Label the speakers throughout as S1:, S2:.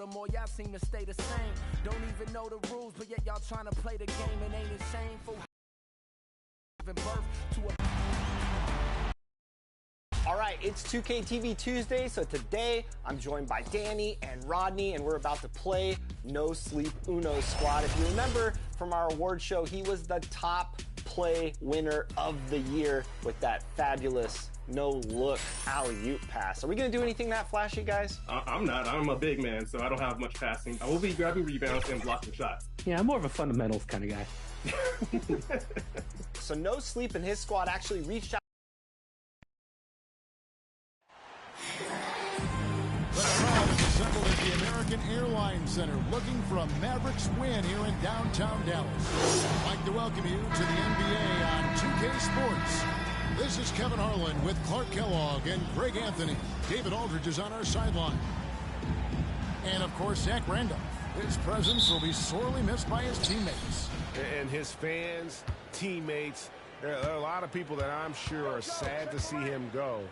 S1: the more y'all seem to stay the same. Don't even know the rules, but yet y'all trying to play the game. And ain't it shameful? Giving birth to a...
S2: All right, it's 2K TV Tuesday, so today I'm joined by Danny and Rodney, and we're about to play No Sleep Uno Squad. If you remember from our award show, he was the top play winner of the year with that fabulous no-look alley-oop pass. Are we going to do anything that flashy, guys?
S3: I'm not. I'm a big man, so I don't have much passing. I will be grabbing rebounds and blocking shots.
S4: Yeah, I'm more of a fundamentals kind of guy.
S2: So No Sleep and his squad actually reached out.
S5: The crowd is assembled at the American Airlines Center looking for a Mavericks win here in downtown Dallas. I'd like to welcome you to the NBA on 2K Sports. This is Kevin Harlan with Clark Kellogg and Greg Anthony. David Aldridge is on our sideline. And, of course, Zach Randolph. His presence will be sorely missed by his teammates.
S6: And his fans, teammates, there are a lot of people that I'm sure are sad to see him go,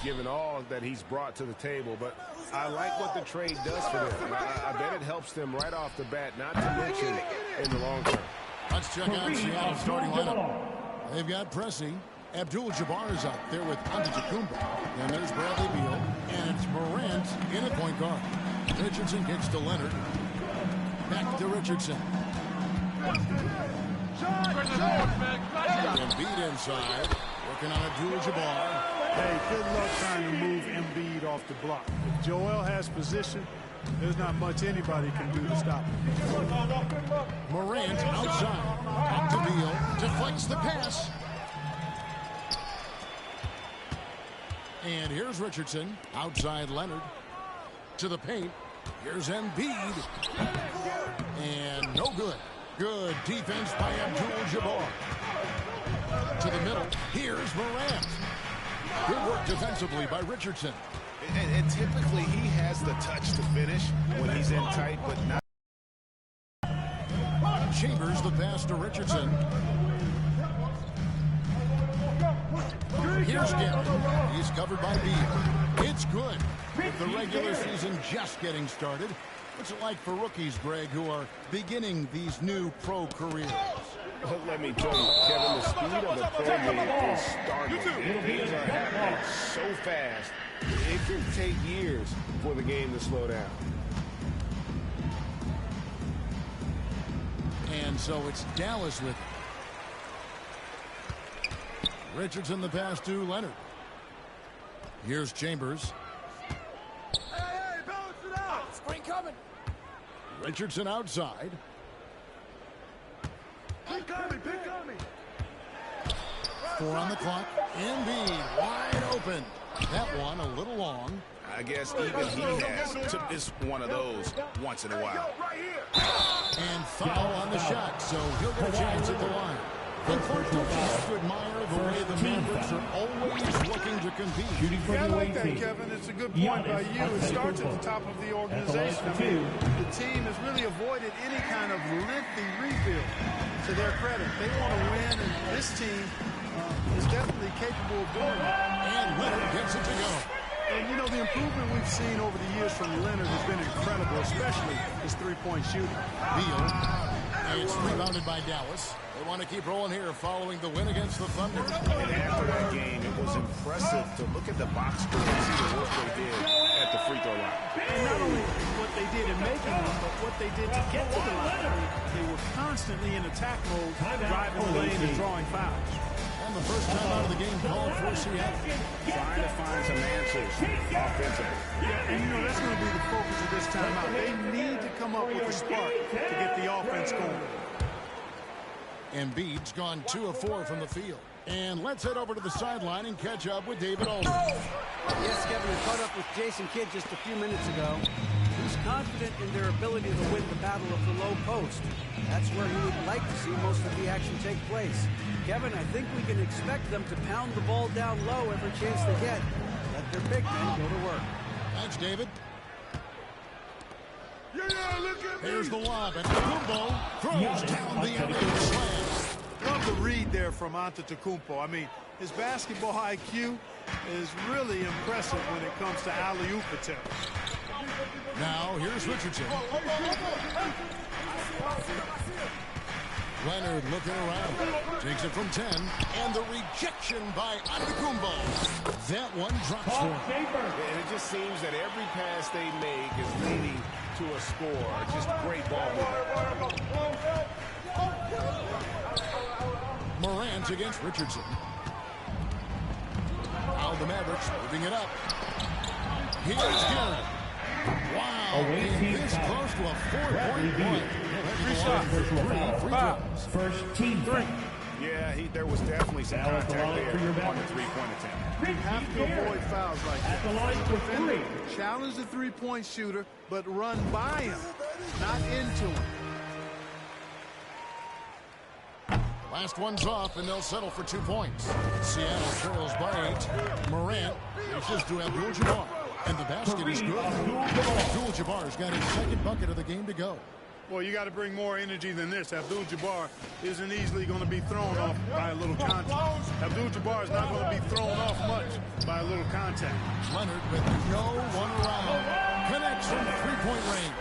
S6: given all that he's brought to the table. But I like what the trade does for them. I bet it helps them right off the bat, not to mention in the long term.
S5: Let's check out Seattle's starting lineup. They've got Pressey. Abdul-Jabbar is out there with Antetokounmpo. And there's Bradley Beal. And it's Morant in at point guard. Richardson kicks to Leonard. Back to Richardson. Embiid inside. Working on Abdul-Jabbar.
S7: Hey, good luck trying to move Embiid off the block. If Joel has position, there's not much anybody can do to stop him.
S5: Morant outside. Up to Beal. Deflects the pass. And here's Richardson. Outside Leonard. To the paint. Here's Embiid. And no good. Good defense by Abdul-Jabbar. To the middle. Here's Morant. Good work defensively by Richardson.
S6: And typically he has the touch to finish when he's in tight, but not.
S5: Chambers the pass to Richardson. Here's Garrett. He's covered by Beal. It's good. With the regular season just getting started, what's it like for rookies, Greg, who are beginning these new pro careers?
S6: Well, let me tell you, Kevin, the speed of the pro game is startling. Things are happening so fast, it could take years for the game to slow down.
S5: And so it's Dallas with it. Richardson the pass to Leonard. Here's Chambers.
S7: Hey, balance it out.
S1: Screen coming.
S5: Richardson outside.
S7: Pick on me.
S5: 4 on the clock. Embiid wide open. That one a little long.
S6: I guess even he is one of those once in a while.
S5: And foul on the shot, so he'll get a chance at the line. And Clark, don't you have to admire the way the Mavericks are always looking to compete?
S7: Yeah, I like that, Kevin. It's a good point by you. It starts at the top of the organization. I mean, the team has really avoided any kind of lengthy rebuild. To their credit, they want to win, and this team is definitely capable of doing it.
S5: And Leonard gets it to go.
S7: And, you know, the improvement we've seen over the years from Leonard has been incredible, especially his three-point shooting.
S5: Beal. And it's rebounded by Dallas. They want to keep rolling here following the win against the Thunder.
S6: And after that game, it was impressive to look at the box score and see the work they did at the free throw line.
S7: And not only what they did in making them, but what they did to get to the line. They were constantly in attack mode, driving the lane and drawing fouls.
S5: And the first time out of the game called for Seattle.
S6: Trying to find some answers offensively.
S7: Yeah, and you know, that's going to be the focus of this timeout. They need to come up with a spark to get the offense going.
S5: Embiid's gone 2 of 4 from the field. And let's head over to the sideline and catch up with David Aldridge.
S8: Yes, Kevin, I caught up with Jason Kidd just a few minutes ago. He's confident in their ability to win the battle of the low post. That's where he would like to see most of the action take place. Kevin, I think we can expect them to pound the ball down low every chance they get. Let their big men go to work.
S5: Thanks, David.
S7: Yeah, look at me.
S5: Here's the lob, and Kumbo throws down the alley slam.
S7: Love the read there from Antetokounmpo. I mean, his basketball IQ is really impressive when it comes to alley-oop attempts.
S5: Now here's Richardson. Leonard looking around. Takes it from 10. And the rejection by Antetokounmpo. That one drops for him.
S6: And it just seems that every pass they make is leading to a score. Just great ball movement.
S5: Morant against Richardson. Now the Mavericks moving it up. Here's Garrett. Wow, this close to a 4-point point.
S7: Three shots.
S4: First team three.
S6: Yeah, there was definitely some contact there on the three-point attempt.
S7: You have to avoid fouls like that.
S4: At the line for three.
S7: Challenge the three-point shooter, but run by him, not into him.
S5: Last one's off, and they'll settle for 2 points. Seattle trails by 8. Morant dishes to Abdul-Jabbar, and the basket is good. Abdul-Jabbar's got his second bucket of the game to go.
S7: Well, you got to bring more energy than this. Abdul-Jabbar isn't easily going to be thrown off by a little contact. Abdul-Jabbar is not going to be thrown off much by a little contact.
S5: Leonard with no one around. Connects from three-point range.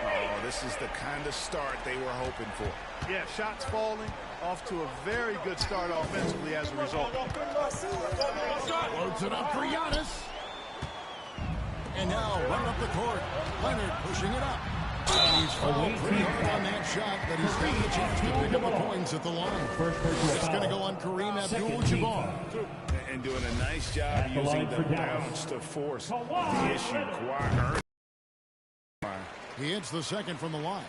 S6: Oh, this is the kind of start they were hoping for.
S7: Yeah, shots falling, off to a very good start offensively as a result.
S5: Loads it up for Giannis. And now run up the court. Leonard pushing it up. And he's fouled pretty hard on that shot, but he's got the chance to pick up the points at the line. It's going to go on Kareem Abdul-Jabbar.
S6: And doing a nice job using the bounce to force the issue. Kawhi.
S5: He hits the second from the line.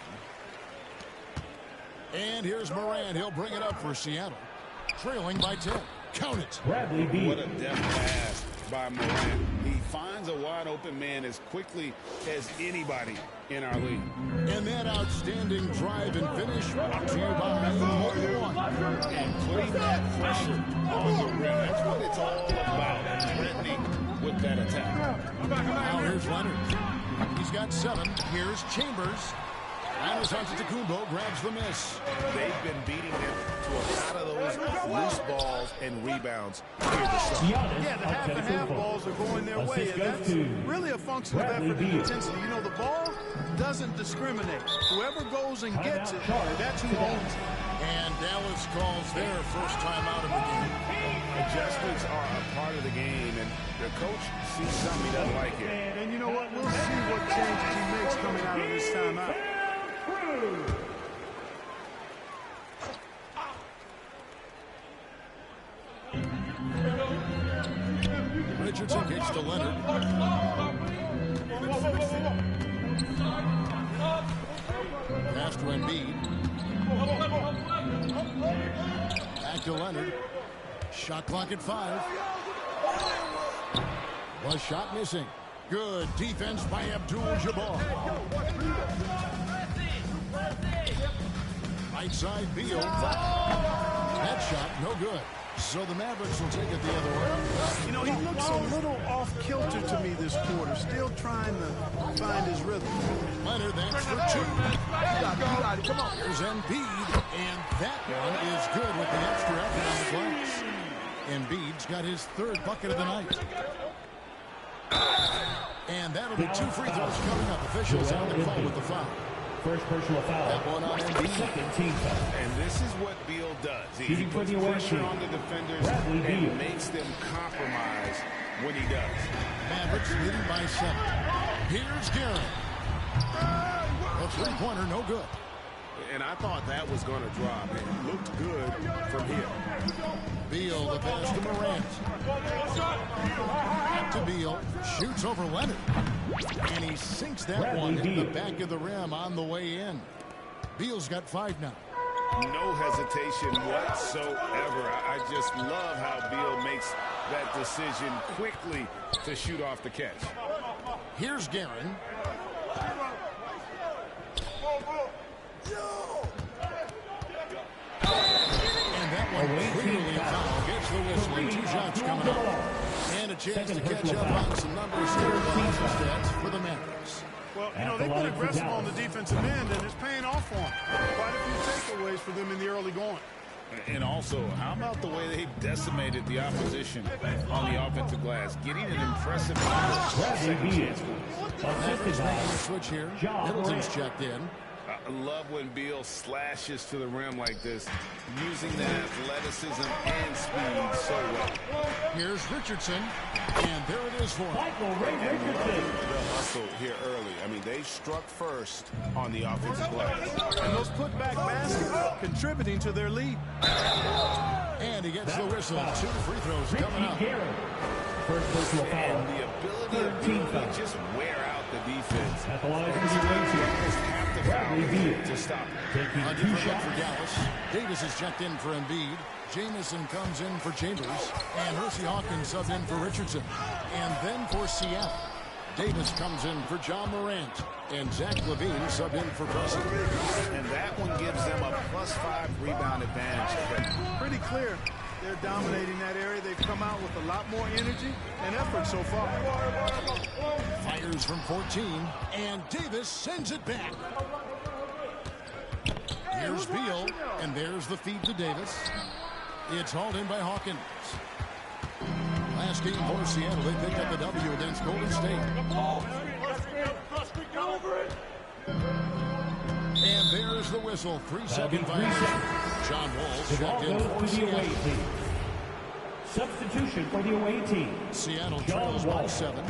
S5: And here's Morant. He'll bring it up for Seattle. Trailing by 10. Count it.
S6: What a deft pass by Morant. He finds a wide open man as quickly as anybody in our league.
S5: And that outstanding drive and finish brought to you by Motor One.
S6: And putting that pressure on the rim. That's what it's all about. Threatening with that attack.
S5: Now here's Leonard. He's got 7. Here's Chambers. And Antetokounmpo grabs the miss.
S6: They've been beating them to a lot of those loose balls and rebounds here this summer.
S7: Yeah, the half-and-half balls are going their way, and that's really a function of effort and intensity. You know, the ball doesn't discriminate. Whoever goes and gets it, that's who owns it.
S5: And Dallas calls their first time out of the game.
S6: Adjustments are a part of the game, and the coach sees something he doesn't like here.
S7: And you know what? We'll see what changes he makes coming out of this timeout.
S5: Richardson kicks to Leonard. Pass to Embiid. Back to Leonard. Shot clock at 5. Was shot missing. Good defense by Abdul-Jabbar. Right side, Beal. That shot, no good. So the Mavericks will take it the other way.
S7: You know, he looks a little off-kilter to me this quarter. Still trying to find his rhythm.
S5: Leonard, that's for 2. You got it. Come on. Here's Embiid. And that one is good with the extra effort on the glass. Embiid's got his 3rd bucket of the night. And that'll be 2 free throws coming up. Officials on the call with the foul.
S4: First personal foul.
S5: That one on Embiid.
S4: Second team foul.
S6: And this is what Beal does. He puts pressure on the defenders and makes them compromise when he does.
S5: Mavericks leading by 7. Here's Garrett. A three-pointer, no good.
S6: And I thought that was going to drop. It looked good from him.
S5: Beal, the pass to Morant. Back to Beal. Shoots over Leonard. And he sinks that one in the back of the rim on the way in. Beal's got 5 now.
S6: No hesitation whatsoever. I just love how Beal makes that decision quickly to shoot off the catch.
S5: Here's Guerin. And that one clearly a foul. Gets the whistle and 2 shots coming up. And a chance to catch up on some numbers here stats for the Mavericks.
S7: Well, you know, they've been aggressive on the defensive end, and it's paying off for them. Quite a few takeaways for them in the early going.
S9: And also, how about the way they decimated the opposition on the offensive glass, getting an impressive second chance points.
S5: Switch here. Middleton's checked in.
S6: I love when Beal slashes to the rim like this, using that athleticism and speed so well.
S5: Here's Richardson, and there it is for him.
S6: The hustle here early. I mean, they struck first on the offensive glass.
S7: And those putback baskets contributing to their lead.
S5: And he gets the whistle. 2 free throws coming up.
S4: First personal foul.
S6: And the ability to just wear out the defense.
S4: At the line of the
S6: To stop.
S5: A different look for Dallas. Davis is checked in for Embiid. Jamison comes in for Chambers. And Hersey Hawkins subbed in for Richardson. And then for Seattle, Davis comes in for John Morant. And Zach LaVine subbed in for Pressing.
S6: And that one gives them a +5 rebound advantage.
S7: Pretty clear. They're dominating that area. They've come out with a lot more energy and effort so far.
S5: Fires from 14, and Davis sends it back. Here's Beal, and there's the feed to Davis. It's hauled in by Hawkins. Last game for Seattle, they picked up a W against Golden State. And there's the whistle. 3-second violation. John Wall's checked in for Seattle.
S4: Substitution for the away team.
S5: Seattle trails by 7.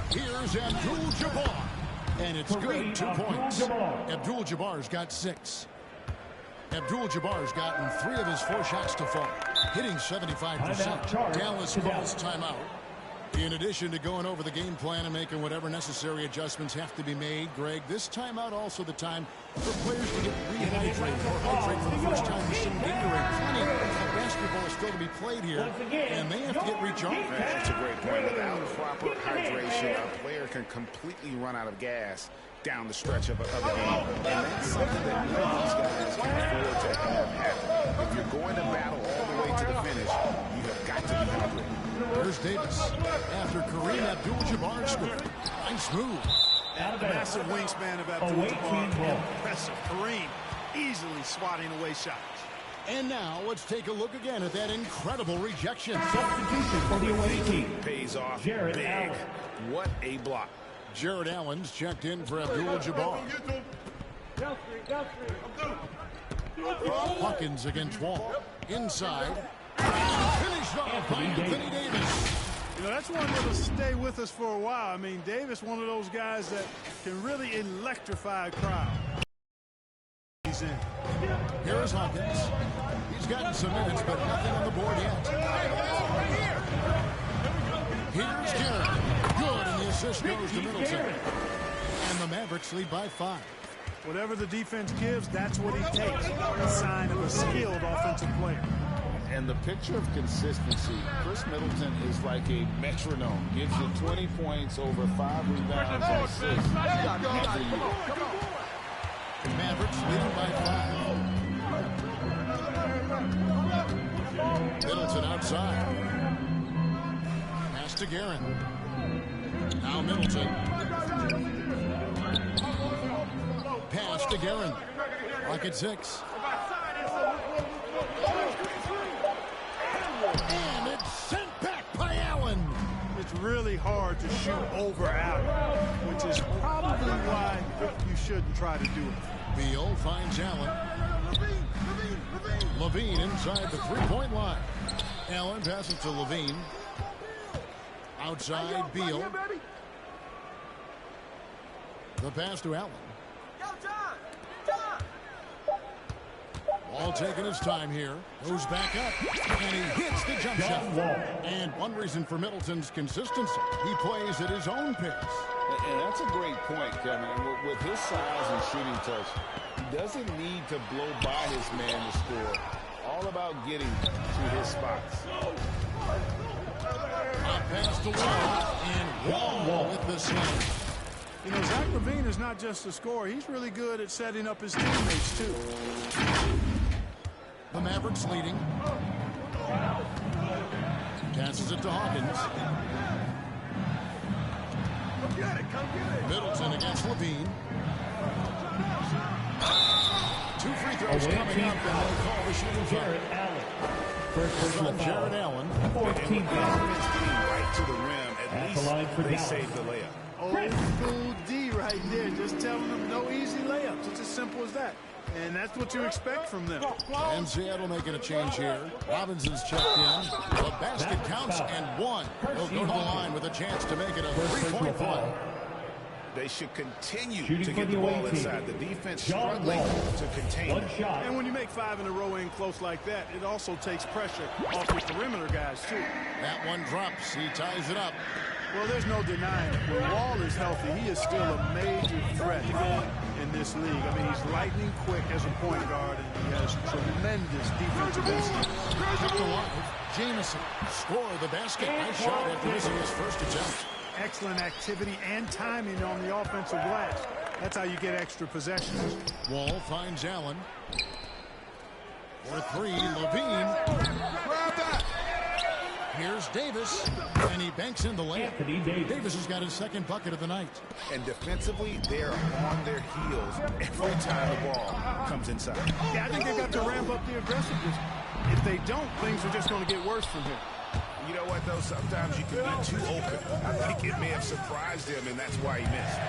S5: Here's Abdul-Jabbar. And it's good. 2 points. Abdul-Jabbar's got 6. Abdul-Jabbar's gotten 3 of his 4 shots to fall, hitting 75%. Dallas calls timeout. In addition to going over the game plan and making whatever necessary adjustments have to be made, Greg, this timeout also the time for players to get rehydrated or hydrate for the first time with some Gatorade. Plenty of basketball is still to be played here, and they have to get recharged.
S6: That's a great point. Without proper hydration, a player can completely run out of gas down the stretch of a game. And that's something that none of these guys can afford to have happen. If you're going to battle all the way to the finish, you have got to be hydrated.
S5: Here's Davis after Kareem Abdul-Jabbar scored. Nice move.
S7: Massive wingspan of Abdul-Jabbar. Impressive. Kareem easily swatting away shots.
S5: And now let's take a look again at that incredible rejection.
S4: Substitution for the away team.
S6: Pays off
S4: Jared
S6: big.
S4: Allen.
S6: What a block.
S5: Jared Allen's checked in for Abdul-Jabbar. Hawkins against Wall. Inside. Finished off by Anthony Davis.
S7: You know, that's one that'll stay with us for a while. I mean, Davis, one of those guys that can really electrify a crowd. He's in.
S5: Here's Hawkins. He's gotten some minutes, but nothing on the board yet. Here's Garrett. Good, and the assist goes to Middleton. And the Mavericks lead by 5.
S7: Whatever the defense gives, that's what he takes. A sign of a skilled offensive player.
S9: And the picture of consistency, Chris Middleton is like a metronome. Gives you 20 points, over 5 rebounds and assists every year.
S5: Mavericks leading by 5. Middleton outside. Pass to Guerin. Now Middleton. Pass to Guerin. Rocket 6. And it's sent back by Allen.
S7: It's really hard to shoot over Allen, which is probably why you shouldn't try to do it.
S5: Beal finds Allen. LaVine inside the three-point line. Allen passes to LaVine. Outside Beal. The pass to Allen. Ball taking his time here. Goes back up. And he hits the jump shot. And one reason for Middleton's consistency, he plays at his own pace.
S9: And that's a great point, Kevin. With his size and shooting touch, he doesn't need to blow by his man to score. All about getting to his spots.
S5: Pass to Wall. And Wall with the slam.
S7: You know, Zach LaVine is not just a scorer. He's really good at setting up his teammates, too.
S5: The Mavericks leading. Passes it to Hawkins. Middleton against LaVine. Two free throws coming up, and they'll call the shooting
S4: Jared Allen. First personal foul.
S5: Jared Allen.
S4: 14
S6: Offense
S4: fouls.
S6: getting right to the rim.
S4: At
S6: At
S4: the line
S6: least
S4: for
S6: they
S4: Dallas.
S6: saved the layup.
S7: Old school D right there, just telling them no easy layups. It's as simple as that. And that's what you expect from them.
S5: And Seattle making a change here. Robinson's checked in. The basket counts and one. He'll go to the line with a chance to make it a three-point play.
S6: They should continue
S4: Shooting
S6: to
S4: for
S6: get
S4: the
S6: the ball
S4: away team.
S6: inside. The defense
S4: John
S6: struggling
S4: Wall.
S6: to contain
S4: One
S6: them.
S4: shot.
S7: And when you make 5 in a row in close like that, it also takes pressure off your perimeter guys, too.
S5: That one drops. He ties it up.
S7: Well, there's no denying it. When Wall is healthy, he is still a major threat in this league. I mean, he's lightning quick as a point guard, and he has tremendous defensive instinct.
S5: Up the line. Jamison score the basket. Nice shot after missing his first attempt.
S7: Excellent activity and timing on the offensive glass. That's how you get extra possessions.
S5: Wall finds Allen. For three, Levine. Grab that. Here's Davis, and he banks in the layup. Davis has got his second bucket of the night.
S6: And defensively, they're on their heels every time the ball comes inside.
S7: Yeah, I think they got to ramp up the aggressiveness. If they don't, things are just going to get worse from here.
S6: You know what, though? Sometimes you can be too open. I think it may have surprised him, and that's why he missed.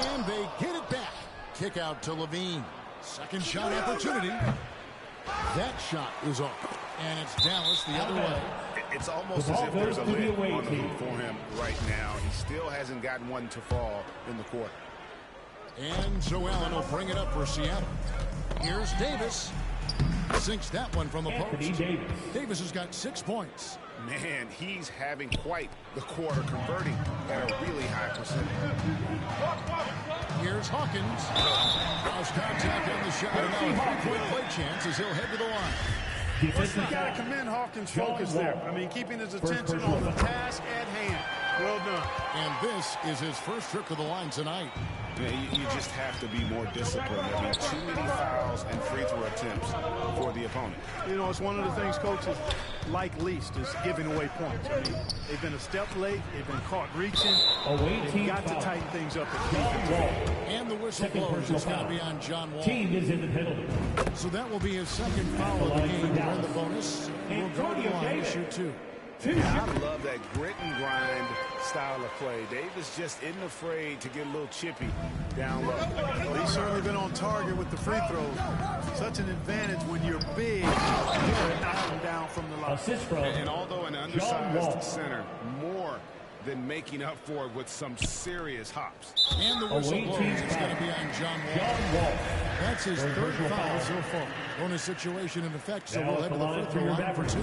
S5: And they get it back. Kick out to Levine. Second shot opportunity. That shot is off. And it's Dallas the other way.
S6: It's almost as if there's a lid on the hoop for him right now. He still hasn't gotten one to fall in the court.
S5: And so Allen will bring it up for Seattle. Here's Davis. Sinks that one from the post. Davis has got 6 points.
S6: Man, he's having quite the quarter, converting at a really high percentage.
S5: Here's Hawkins. Cross contact on the shot. And now a three-point play chance as he'll head to the line.
S7: First, you got to commend Hawkins' focus there. I mean, keeping his attention on the task at hand. Well done.
S5: And this is his first trip to the line tonight.
S6: Yeah, you just have to be more disciplined. I mean, too many fouls and free throw attempts for the opponent.
S7: You know, it's one of the things coaches like least is giving away points. I mean, they've been a step late. They've been caught reaching. They've got to tighten things up.
S5: And the whistle blows. It's going to be on John Wall.
S4: Team is in the penalty.
S5: So that will be his second foul of the game to win the bonus. We'll go to the line to shoot two.
S6: I love that grit and grind style of play. Davis just isn't afraid to get a little chippy down low.
S7: Well, he's certainly been on target with the free throws. Such an advantage when you're big. You're knocking down from the line.
S4: Assist from
S6: And although an undersized center, more than making up for it with some serious hops.
S5: And the whistle blows. It's going to be on John Wall. That's his third foul so far. Bonus situation in effect, so we'll head to the free throw line for two.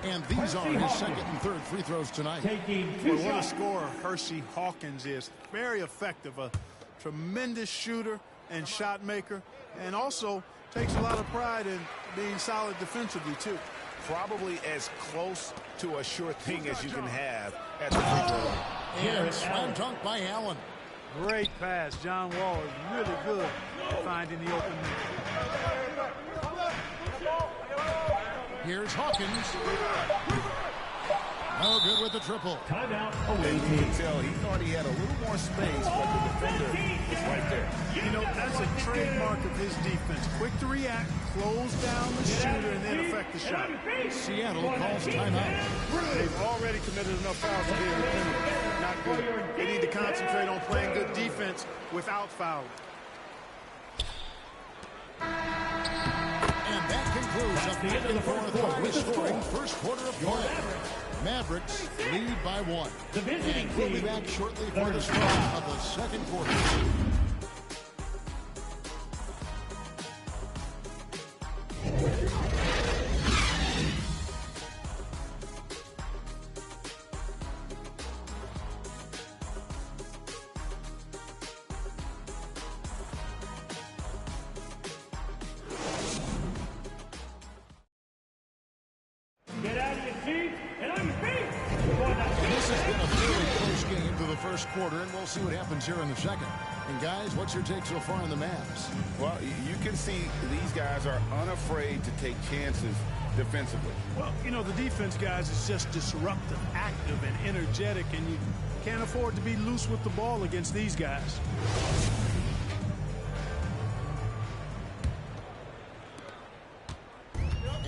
S5: And these are his second and third free throws tonight.
S7: Well, what a scorer Hershey Hawkins is. Very effective. A tremendous shooter and shot maker. And also takes a lot of pride in being solid defensively, too.
S6: Probably as close to a sure thing as you can have at the free throw line.
S5: And slam dunk by Allen.
S7: Great pass. John Wall is really good at finding the open man.
S5: Here's Hawkins. No good with the triple.
S4: Timeout.
S6: And you can tell he thought he had a little more space, but the defender is right there.
S7: You know, that's a trademark of his defense. Quick to react, close down the shooter, and then affect the shot.
S5: Seattle calls timeout.
S7: They've already committed enough fouls to be in the penalty. Not good. They need to concentrate on playing good defense without fouling.
S5: And that concludes the end of the fourth quarter. Scoring first quarter of play. Mavericks lead by one. And we'll be back shortly for the start of the second quarter.
S4: Get out of your seats and on your feet.
S5: This has been a fairly close game through the first quarter, and we'll see what happens here in the second. And guys, what's your take so far on the Mavs?
S6: Well, you can see these guys are unafraid to take chances defensively.
S7: Well, you know, the defense, guys, is just disruptive, active, and energetic, and you can't afford to be loose with the ball against these guys.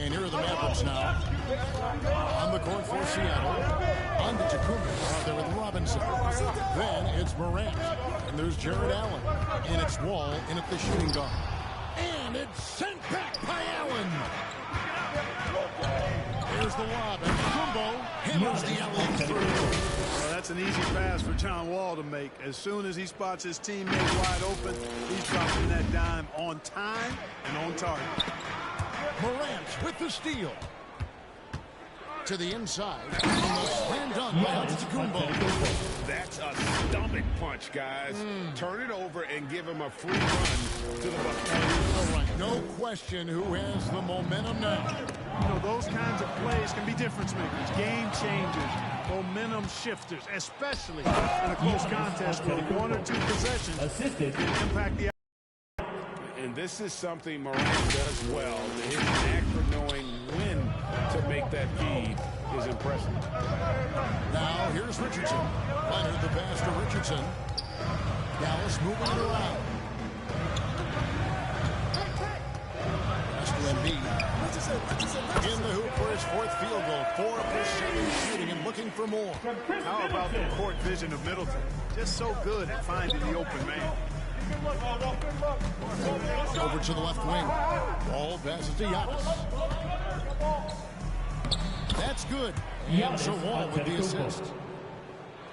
S5: And here are the Mavericks now. On the court for Seattle. On to Tacuma. Out there with Robinson. Then it's Morant. And there's Jared Allen. And it's Wall in at the shooting guard. And it's sent back by Allen. There's the lob. And Kumbo hammers the alley through.
S7: Well, that's an easy pass for John Wall to make. As soon as he spots his teammate wide open, he's dropping that dime on time and on target.
S5: Morant with the steal. To the inside. And the slam dunk by Antetokounmpo.
S6: That's a stomach punch, guys. Turn it over and give him a free run to the bucket.
S5: All right, no question who has the momentum now.
S7: You know, those kinds of plays can be difference makers, game changers, momentum shifters, especially in a close contest where one or two possessions can impact the.
S6: And this is something Morant does well. His knack for knowing when to make that feed is impressive.
S5: Now here's Richardson. Leonard the pass to Richardson. Dallas moving it around. Pass to Embiid. In the hoop for his fourth field goal. 4% shooting and looking for more.
S7: How about the court vision of Middleton? Just so good at finding the open man.
S5: Over to the left wing. Ball passes to Giannis. That's good. And so Wall with the assist.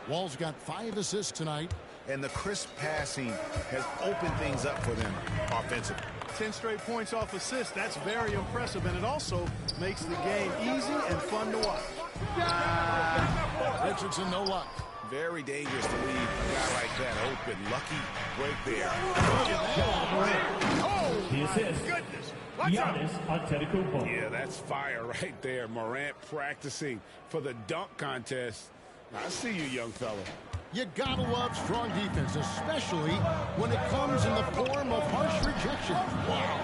S5: Wall's got 5 assists tonight.
S9: And the crisp passing has opened things up for them offensively.
S7: 10 straight points off assists. That's very impressive. And it also makes the game easy and fun to watch.
S5: Richardson, no luck.
S6: Very dangerous to leave a guy like that open. Lucky right there.
S4: Oh, the assist.
S7: Goodness.
S4: Giannis Antetokounmpo.
S6: Yeah, that's fire right there. Morant practicing for the dunk contest. I see you, young fella.
S5: You gotta love strong defense, especially when it comes in the form of harsh rejection.
S7: Wow.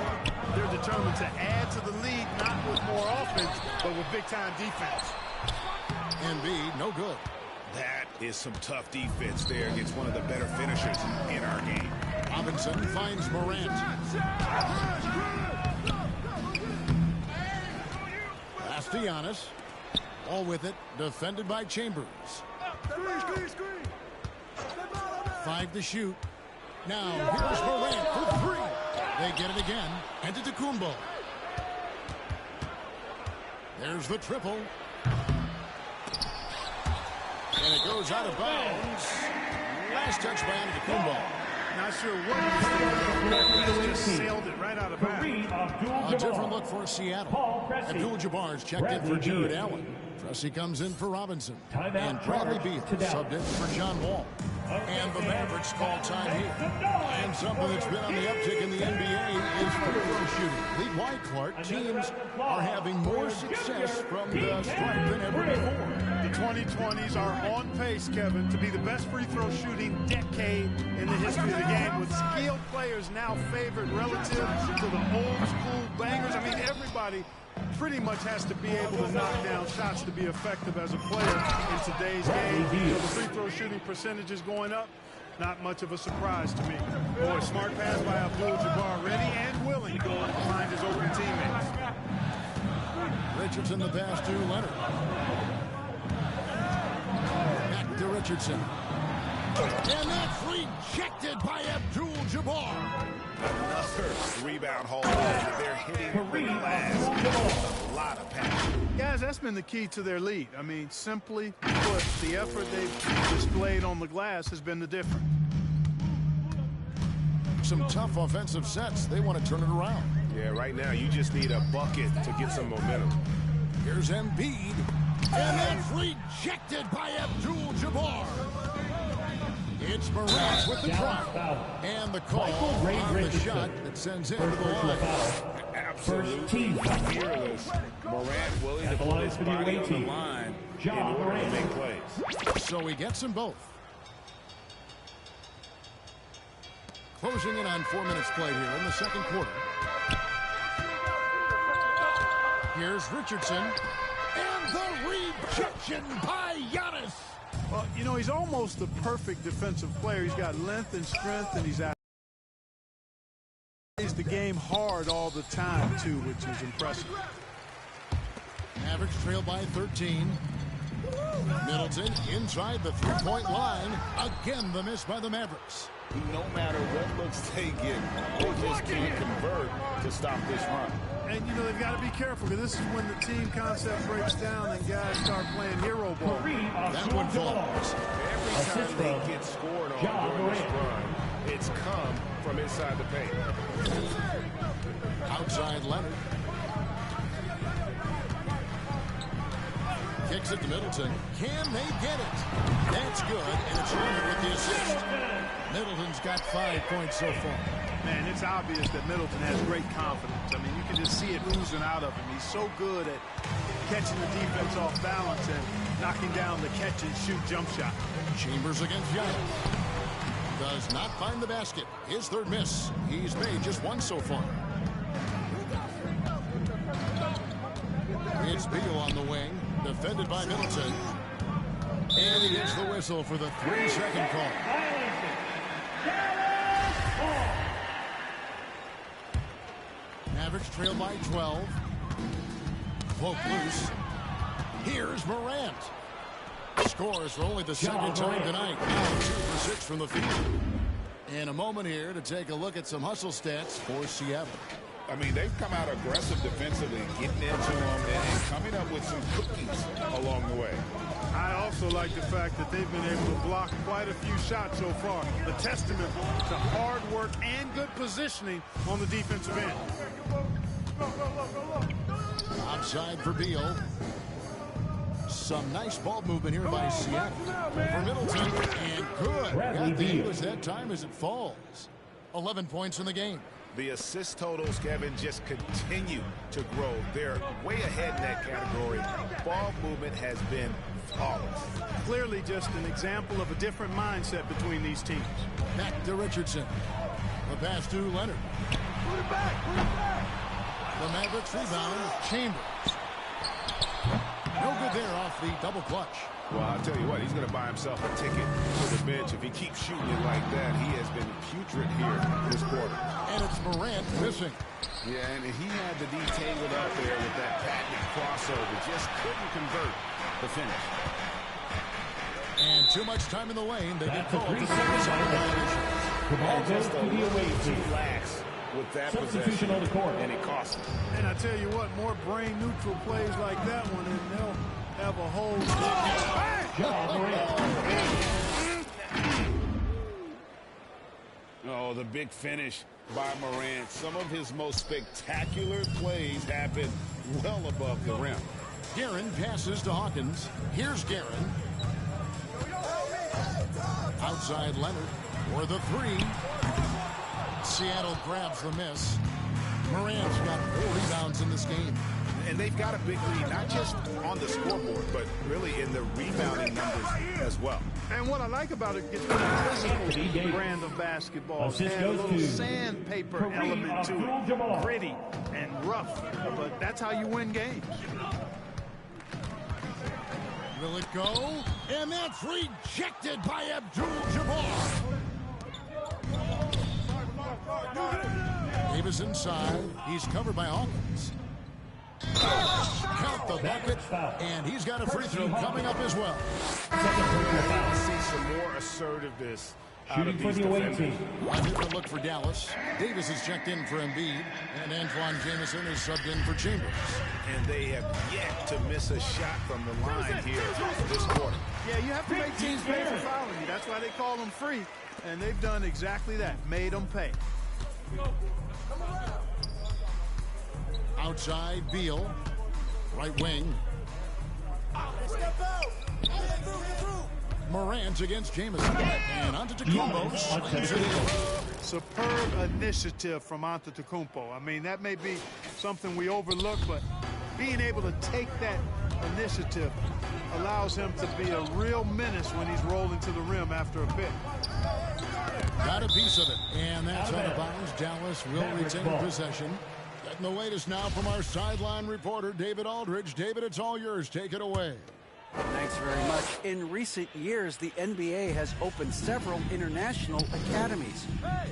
S7: They're determined to add to the lead, not with more offense, but with big-time defense.
S5: Embiid, no good.
S6: That is some tough defense there against one of the better finishers in our game.
S5: Robinson finds Morant. Pass to Giannis. All with it, defended by Chambers. 5 to shoot. Now, here's Morant for 3. They get it again. And to Tacumbo. There's the triple. And it goes out of bounds. Last touch by Antetokounmpo.
S7: Not sure what he just sailed it right out of bounds.
S5: A different look for Seattle. Abdul-Jabbar's checked in for Jared Allen. Pressey comes in for Robinson. And Bradley Beal subbed in for John Wall. And the Mavericks call time here. And something that's been on the uptick in the NBA is free throw shooting. League-wide, Clark, teams are having more success from the stripe than ever before.
S7: The 2020s are on pace, Kevin, to be the best free throw shooting decade in the history of the game, with skilled players now favored relative to the old school bangers. I mean, everybody pretty much has to be able to knock down shots to be effective as a player in today's game. So the free throw shooting percentage is going up. Not much of a surprise to me. Boy, smart pass by Abdul-Jabbar, ready and willing to find his open teammates.
S5: Richardson the pass to Leonard. Back to Richardson. And that's rejected by Abdul-Jabbar.
S6: Another rebound haul. They're hitting the glass. A lot of passion.
S7: Guys, that's been the key to their lead. I mean, simply put, the effort they've displayed on the glass has been the difference.
S5: Some tough offensive sets. They want to turn it around.
S6: Yeah, right now you just need a bucket to get some momentum.
S5: Here's Embiid. And that's rejected by Abdul-Jabbar. It's Morant with the drop. And the call on the shot that sends him to the line.
S6: Absolutely fearless. Morant willing to put his body on the line in order to make plays.
S5: So he gets them both. Closing in on 4 minutes played here in the second quarter. Here's Richardson. And the rejection by Giannis.
S7: Well, you know, he's almost the perfect defensive player. He's got length and strength, and he's plays the game hard all the time, too, which is impressive.
S5: Mavericks trail by 13. Middleton inside the three-point line. Again, the miss by the Mavericks.
S9: No matter what looks they get, they just can't convert to stop this run.
S7: And, you know, they've got to be careful because this is when the team concept breaks down and guys start playing hero ball.
S5: That one falls.
S6: Every time they get scored on during this run, it's come from inside the paint.
S5: Outside Leonard. Kicks it to Middleton. Can they get it? That's good, and it's Leonard with the assist. Middleton's got 5 points so far.
S7: Man, it's obvious that Middleton has great confidence. I mean, you can just see it oozing out of him. He's so good at catching the defense off balance and knocking down the catch-and-shoot jump shot.
S5: Chambers against Giannis. Does not find the basket. His third miss. He's made just one so far. It's Beal on the wing. Defended by Middleton. And he gets the whistle for the 3-second call. Mavericks trail by 12. Poke loose. Here's Morant. Scores for only the second time tonight. Now 2 for 6 from the field. And a moment here to take a look at some hustle stats for Seattle.
S9: I mean, they've come out aggressive defensively, getting into them and coming up with some cookies along the way.
S7: I also like the fact that they've been able to block quite a few shots so far. A testament to hard work and good positioning on the defensive end.
S5: Outside for Beal. Some nice ball movement here by Seattle. For Middleton, and good. Got the English that time as it falls. 11 points in the game.
S6: The assist totals, Kevin, just continue to grow. They're way ahead in that category. Ball movement has been flawless.
S7: Clearly just an example of a different mindset between these teams.
S5: Back to Richardson. The pass to Leonard. The Mavericks rebound. Chambers. No good there off the double clutch.
S6: Well, I'll tell you what, he's going to buy himself a ticket to the bench. If he keeps shooting it like that, he has been putrid here this quarter.
S5: And it's Morant missing.
S6: Yeah, and he had the D tangled up there with that patented crossover. Just couldn't convert the finish.
S5: And too much time in the lane. They get called to second violation.
S4: The ball goes to the away team.
S6: Relax with that
S4: Substitution on the court.
S6: and it cost him.
S7: And I tell you what, more brain-neutral plays like that one, and they'll have a whole...
S9: Oh, the big finish by Morant. Some of his most spectacular plays happen well above the rim.
S5: Guerin passes to Hawkins. Here's Guerin. Outside Leonard for the 3. Seattle grabs the miss. Morant's got 4 rebounds in this game.
S6: And they've got a big lead, not just on the scoreboard, but really in the rebounding numbers as well.
S7: And what I like about it, it's a physical brand of basketball. It has a little sandpaper element to it. Gritty and rough, but that's how you win games.
S5: Will it go? And that's rejected by Abdul-Jabbar. Davis inside. He's covered by Hawkins. Count the bucket, and he's got a free throw coming up as well.
S6: Let's see some more assertiveness out of these defenders.
S5: A different look for Dallas. Davis is checked in for Embiid, and Antoine Jamison is subbed in for Chambers.
S6: And they have yet to miss a shot from the line here this quarter.
S7: Yeah, you have to make teams pay for fouling you. That's why they call them free, and they've done exactly that, made them pay.
S5: Outside, Beal. Right wing. Morant against Jamison. And Antetokounmpo slams it in.
S7: Superb initiative from Antetokounmpo. I mean, that may be something we overlook, but being able to take that initiative allows him to be a real menace when he's rolling to the rim after a pick.
S5: Got a piece of it. And that's out of bounds. Dallas will retain possession. Getting the latest now from our sideline reporter, David Aldridge. David, it's all yours. Take it away.
S8: Thanks very much. In recent years, the NBA has opened several international academies.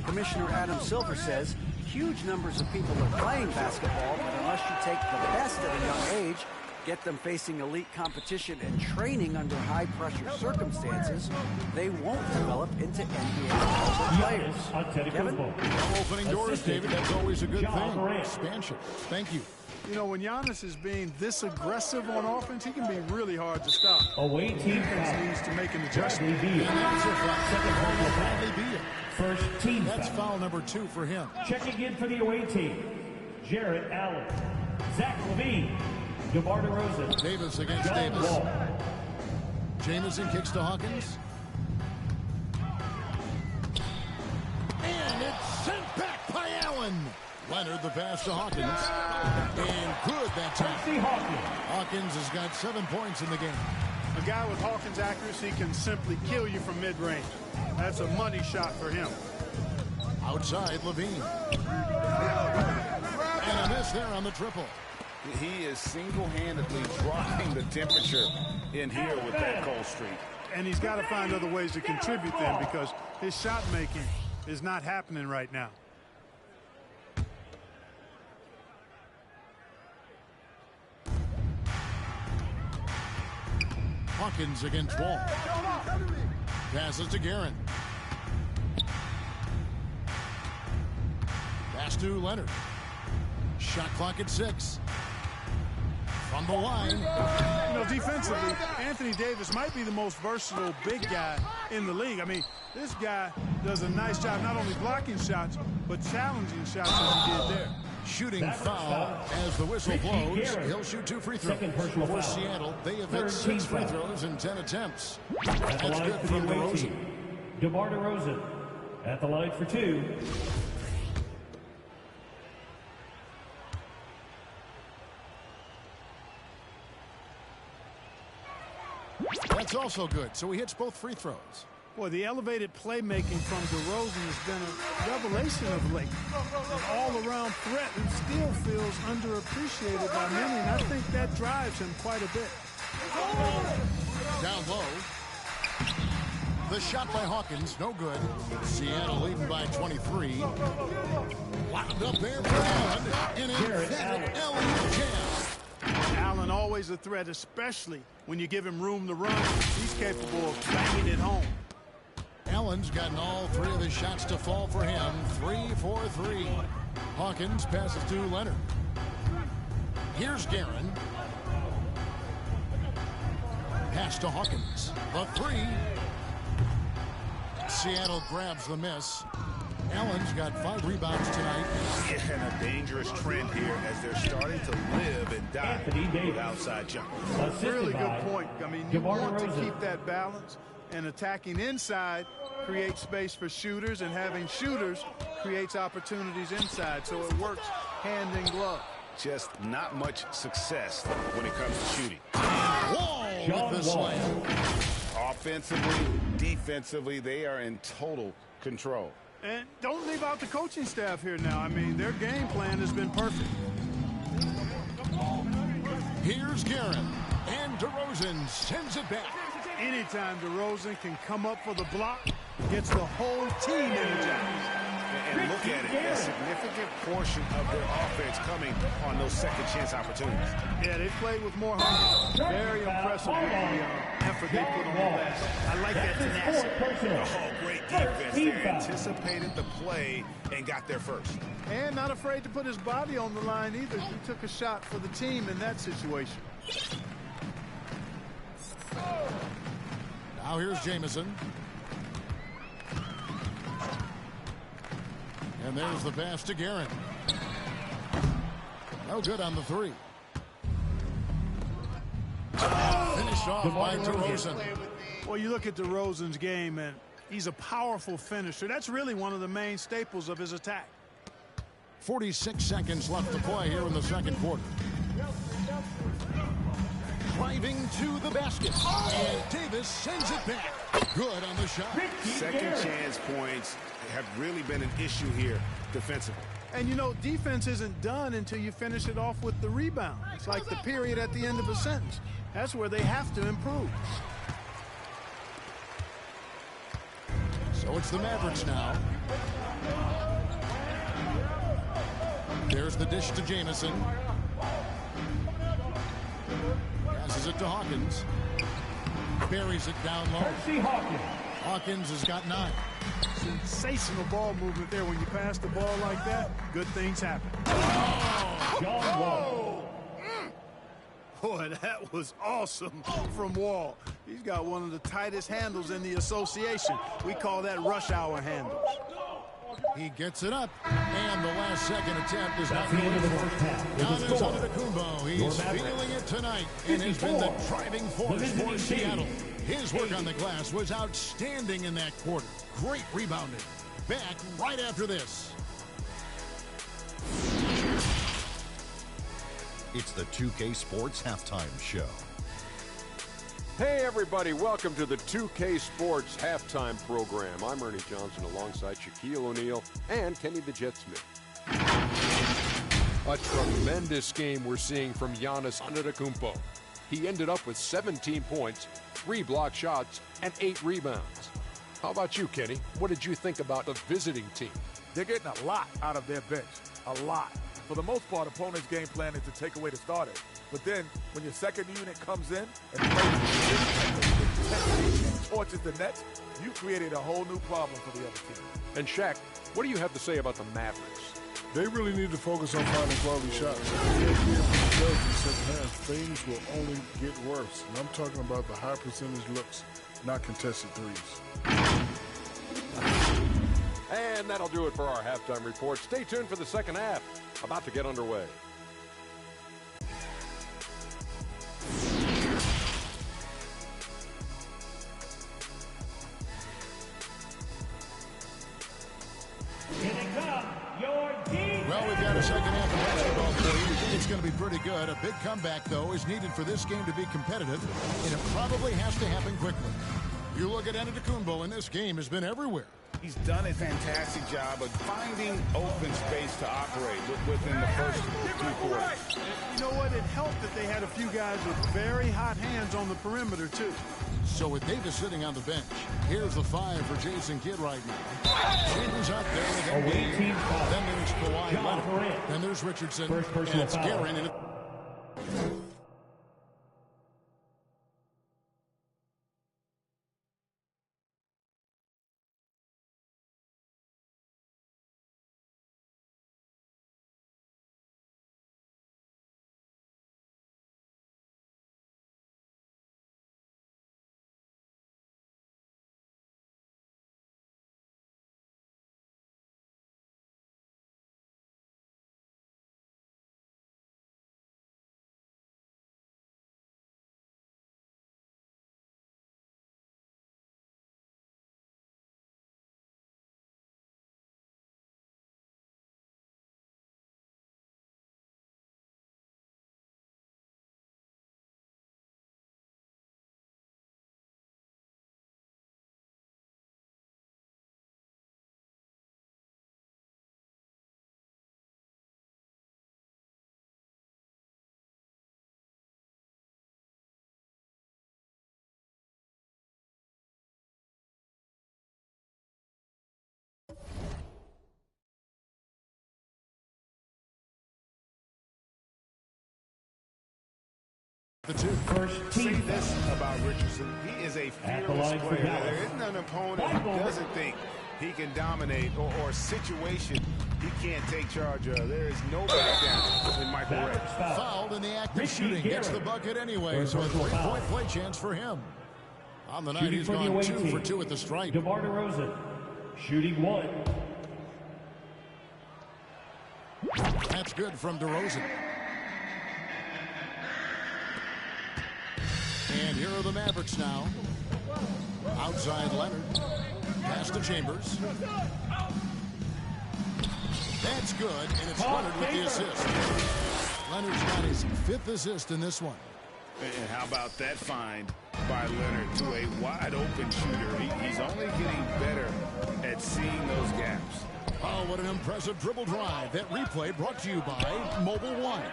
S8: Commissioner Adam Silver says huge numbers of people are playing basketball, but unless you take the best at a young age, Get them facing elite competition and training under high-pressure circumstances, they won't develop into NBA players. Kevin?
S5: Opening doors, David. That's always a good thing. Expansion. Thank you.
S7: You know, when Giannis is being this aggressive on offense, he can be really hard to stop.
S4: Away team
S7: Defense needs to make an adjustment.
S4: First team
S5: That's foul number 2 for him.
S4: Checking in for the away team, Jarrett Allen, Zach LaVine, DeMar DeRozan.
S5: Davis against
S4: John
S5: Davis.
S4: Wall.
S5: Jamison kicks to Hawkins. And it's sent back by Allen. Leonard the pass to Hawkins. And good that time. Hawkins has got 7 points in the game.
S7: A guy with Hawkins' accuracy can simply kill you from mid-range. That's a money shot for him.
S5: Outside, LaVine. And a miss there on the triple.
S9: He is single-handedly dropping the temperature in here with that cold streak.
S7: And he's got to find other ways to contribute then, because his shot making is not happening right now.
S5: Hawkins against Wall. Passes to Guerin. Pass to Leonard. Shot clock at 6. From the line.
S7: You know, defensively, Anthony Davis might be the most versatile big guy in the league. I mean, this guy does a nice job not only blocking shots, but challenging shots as he did there.
S5: Shooting foul as the whistle blows. He'll shoot 2 free throws. For Seattle, they have hit 6 free throws in 10 attempts. That's good from DeRozan.
S4: DeMar DeRozan at the line for 2.
S5: That's also good. So he hits both free throws.
S7: Boy, the elevated playmaking from DeRozan has been a revelation of late. An all-around threat and still feels underappreciated by many, and I think that drives him quite a bit.
S5: Down low. The shot by Hawkins, no good. Seattle leading by 23. Locked up there for Allen. And emphatic Allen jam.
S7: Allen always a threat, especially when you give him room to run. He's capable of banging it home.
S5: Allen's gotten all 3 of his shots to fall for him. 3 for 3. Hawkins passes to Leonard. Here's Guerin. Pass to Hawkins. The 3. Seattle grabs the miss. Allen's got 5 rebounds tonight.
S6: And a dangerous trend here as they're starting to live and die with outside jumpers.
S7: Really good point. I mean, you want to keep that balance, and attacking inside creates space for shooters, and having shooters creates opportunities inside, so it works hand in glove.
S6: Just not much success when it comes to shooting.
S5: Wall with the slam.
S6: Offensively, defensively, they are in total control.
S7: And don't leave out the coaching staff here now. I mean, their game plan has been perfect.
S5: Here's Guerin. And DeRozan sends it back.
S7: Anytime DeRozan can come up for the block, gets the whole team energized.
S6: And look at it, a significant portion of their offense coming on those second chance opportunities.
S7: Yeah, they played with more hunger. Very impressive with the effort they put on the glass. I like that tenacity.
S6: Oh, great defense. They anticipated the play and got there first.
S7: And not afraid to put his body on the line either. He took a shot for the team in that situation.
S5: Now here's Jamison. And there's the pass to Guerin. No good on the 3. Finished off by DeRozan.
S7: Well, you look at DeRozan's game, and he's a powerful finisher. That's really one of the main staples of his attack.
S5: 46 seconds left to play here in the second quarter. Driving to the basket. And Davis sends it back. Good on the shot.
S6: Second chance points have really been an issue here defensively.
S7: And, you know, defense isn't done until you finish it off with the rebound. It's like the period at the end of a sentence. That's where they have to improve.
S5: So it's the Mavericks now. There's the dish to Jamison. Passes it to Hawkins. Buries it down low. Hawkins has got 9.
S7: Sensational ball movement there. When you pass the ball like that, good things happen.
S4: John Wall.
S7: Boy, that was awesome from Wall. He's got one of the tightest handles in the association. We call that rush hour handles.
S5: He gets it up, and the last second attempt is not
S4: That's the
S5: going
S4: end of the
S5: for
S4: first
S5: it.
S4: half. With the
S5: Giannis
S4: score,
S5: Antetokounmpo, he's feeling it tonight and has been the driving force for Seattle. His work on the glass was outstanding in that quarter. Great rebounding. Back right after this.
S10: It's the 2K Sports Halftime Show.
S11: Hey everybody, welcome to the 2K Sports Halftime Program. I'm Ernie Johnson alongside Shaquille O'Neal and Kenny the Jet Smith. A tremendous game we're seeing from Giannis Antetokounmpo. He ended up with 17 points, 3 blocked shots, and 8 rebounds. How about you, Kenny? What did you think about the visiting team?
S12: They're getting a lot out of their bench. A lot. For the most part, opponents' game plan is to take away the starters. But then, when your second unit comes in and torches the net, you created a whole new problem for the other team.
S11: And Shaq, what do you have to say about the Mavericks?
S13: They really need to focus on finding quality shots. If they can't be able to in the second half, things will only get worse. And I'm talking about the high percentage looks, not contested threes.
S11: And that'll do it for our halftime report. Stay tuned for the second half. About to get underway.
S5: Well, we've got a second half of basketball for you. It's going to be pretty good. A big comeback, though, is needed for this game to be competitive, and it probably has to happen quickly. You look at Antetokounmpo, and this game has been everywhere.
S9: He's done a fantastic job of finding open space to operate within the first 2 quarters.
S7: You know what? It helped that they had a few guys with very hot hands on the perimeter, too.
S5: So with Davis sitting on the bench, here's the 5 for Jason Kidd right now. Chambers out there with Embiid. Then there's Kawhi Leonard. Then there's Richardson. And it's Guerin. And
S9: the 2. Say this about Richardson. He is a fearless player. There isn't an opponent who doesn't think he can dominate or situation he can't take charge of. There is no back down in Michael Ray.
S5: Fouled in the act of shooting. Gets the bucket anyway, so a 3-point play chance for him. On the night, he's gone 2 for 2 at the stripe.
S4: DeMar DeRozan, shooting 1.
S5: That's good from DeRozan. And here are the Mavericks now. Outside Leonard. Pass to Chambers. That's good, and it's Leonard with the assist. Leonard's got his 5th assist in this one.
S9: And how about that find by Leonard to a wide-open shooter? He's only getting better at seeing those gaps.
S5: Oh, what an impressive dribble drive. That replay brought to you by Mobile One.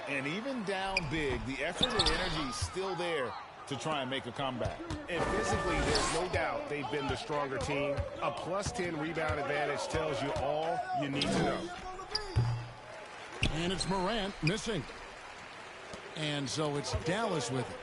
S9: And even down big, the effort and energy is still there to try and make a comeback. And physically, there's no doubt they've been the stronger team. A +10 rebound advantage tells you all you need to know.
S5: And it's Morant missing. And so it's Dallas with it.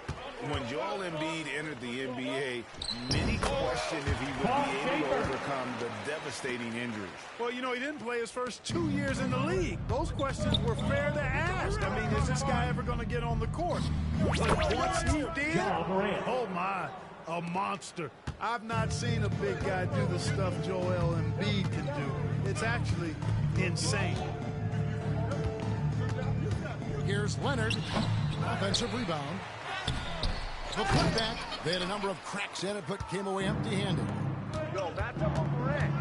S6: When Joel Embiid entered the NBA, many questioned if he would be able to overcome the devastating injuries.
S7: Well, you know, he didn't play his first 2 years in the league. Those questions were fair to ask. I mean, is this guy ever going to get on the court? But once he did, oh my, a monster. I've not seen a big guy do the stuff Joel Embiid can do. It's actually insane.
S5: Here's Leonard. Offensive rebound. The putback. They had a number of cracks at it, but came away empty-handed.
S9: Yo, that's up on Morant.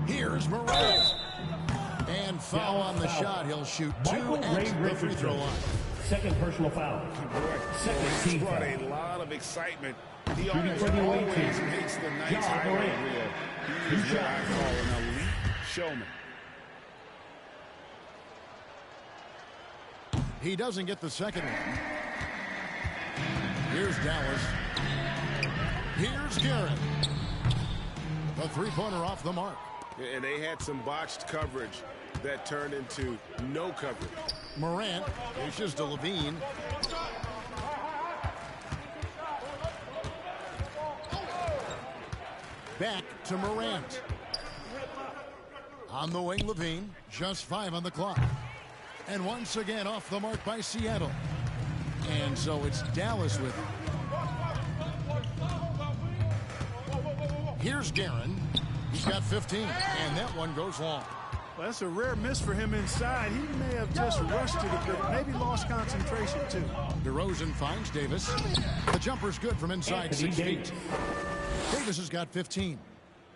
S5: Here's Morant. And foul on the shot. He'll shoot 2 at the free throw line.
S4: Second personal foul. Second team
S6: brought
S4: foul.
S6: a lot of excitement. He
S4: Shooting
S6: always
S4: for the away team.
S6: makes the nice highlight reel. He is what I call an elite showman.
S5: He doesn't get the second one. Here's Dallas. Here's Garrett. The three-pointer off the mark.
S6: And they had some botched coverage that turned into no coverage.
S5: Morant dishes to Levine. Back to Morant. On the wing, Levine. Just 5 on the clock. And once again off the mark by Seattle. And so it's Dallas with it. Here's Guerin. He's got 15. And that one goes long.
S7: Well, that's a rare miss for him inside. He may have just rushed it a bit, maybe lost concentration too.
S5: DeRozan finds Davis. The jumper's good from inside 6 feet. Davis has got 15.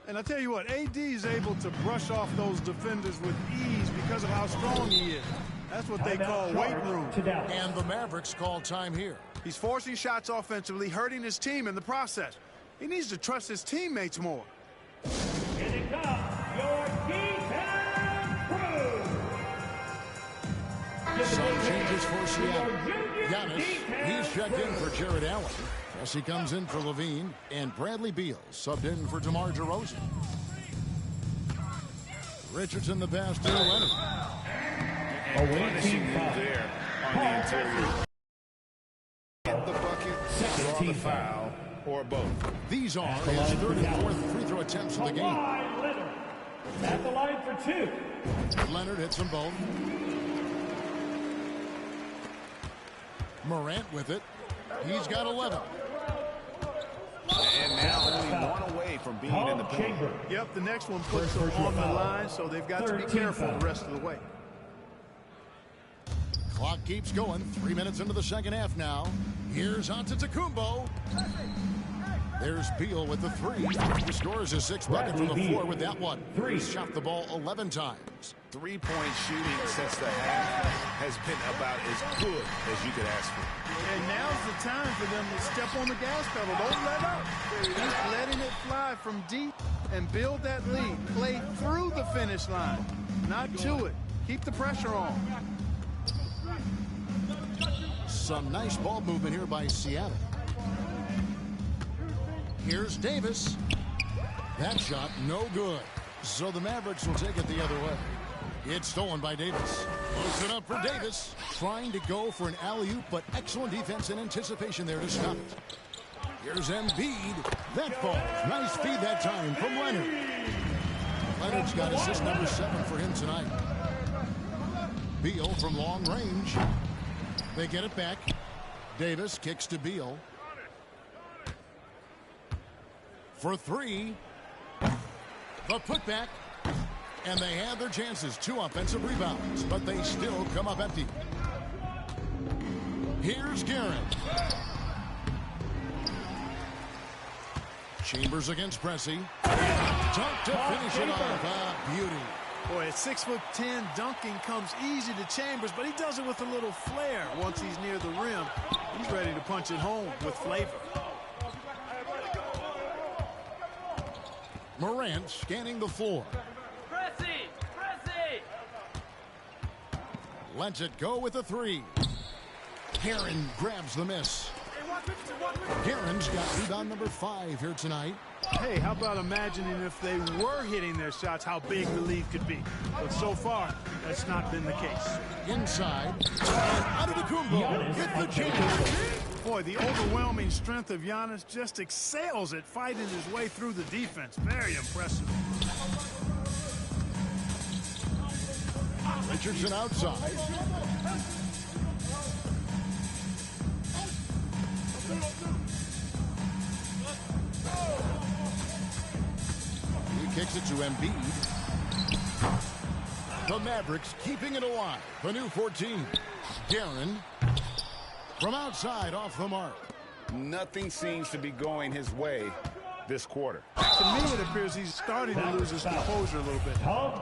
S7: And I tell you what, AD is able to brush off those defenders with ease because of how strong he is. That's what they call weight room.
S5: And the Mavericks call time here.
S7: He's forcing shots offensively, hurting his team in the process. He needs to trust his teammates more.
S4: Here they come, your defense crew.
S5: Some changes for Seattle. Giannis, he's checked in for Jared Allen. Jesse comes in for Levine, and Bradley Beal subbed in for DeMar DeRozan. Richardson the pass to Leonard.
S6: Punishing you there on the interior. Get the bucket, draw the foul, or both.
S5: These are his 34th free throw attempts of the game.
S4: At the line for 2.
S5: Leonard hits them both. Morant with it. He's got 11.
S6: And now only one away from being in the paint.
S7: Yep, the next one puts them on the line, so they've got to be careful the rest of the way.
S5: Clock keeps going. 3 minutes into the second half now. Here's Antetokounmpo. There's Beal with the 3. He scores his 6th bucket from the floor with that one. He's shot the ball 11 times.
S6: Three-point shooting since the half has been about as good as you could ask for.
S7: And now's the time for them to step on the gas pedal. Don't let up. Just letting it fly from deep and build that lead. Play through the finish line, not to it. Keep the pressure on.
S5: Some nice ball movement here by Seattle. Here's Davis. That shot no good. So the Mavericks will take it the other way. It's stolen by Davis. Looks it up for Davis. Trying to go for an alley-oop, but excellent defense and anticipation there to stop it. Here's Embiid. That falls. Nice feed that time from Leonard. Leonard's got assist number 7 for him tonight. Beal from long range. They get it back. Davis kicks to Beal. For 3. The putback. And they have their chances. 2 offensive rebounds, but they still come up empty. Here's Garrett. Chambers against Pressey. Dunk to finish it off. Beauty.
S7: Boy, at 6'10", dunking comes easy to Chambers, but he does it with a little flair. Once he's near the rim, he's ready to punch it home with flavor.
S5: Morant scanning the floor.
S14: Pressy!
S5: Lets it go with a 3. Heron grabs the miss. Guerin's got rebound number 5 here tonight.
S7: Hey, how about imagining if they were hitting their shots, how big the lead could be. But so far, that's not been the case.
S5: Inside, and Antetokounmpo with the jam.
S7: Boy, the overwhelming strength of Giannis just excels at fighting his way through the defense. Very impressive.
S5: Richardson outside. He kicks it to Embiid. The Mavericks keeping it alive. The new 14. Guerin from outside off the mark.
S6: Nothing seems to be going his way this quarter.
S7: To me, it appears he's starting to lose his composure a little bit.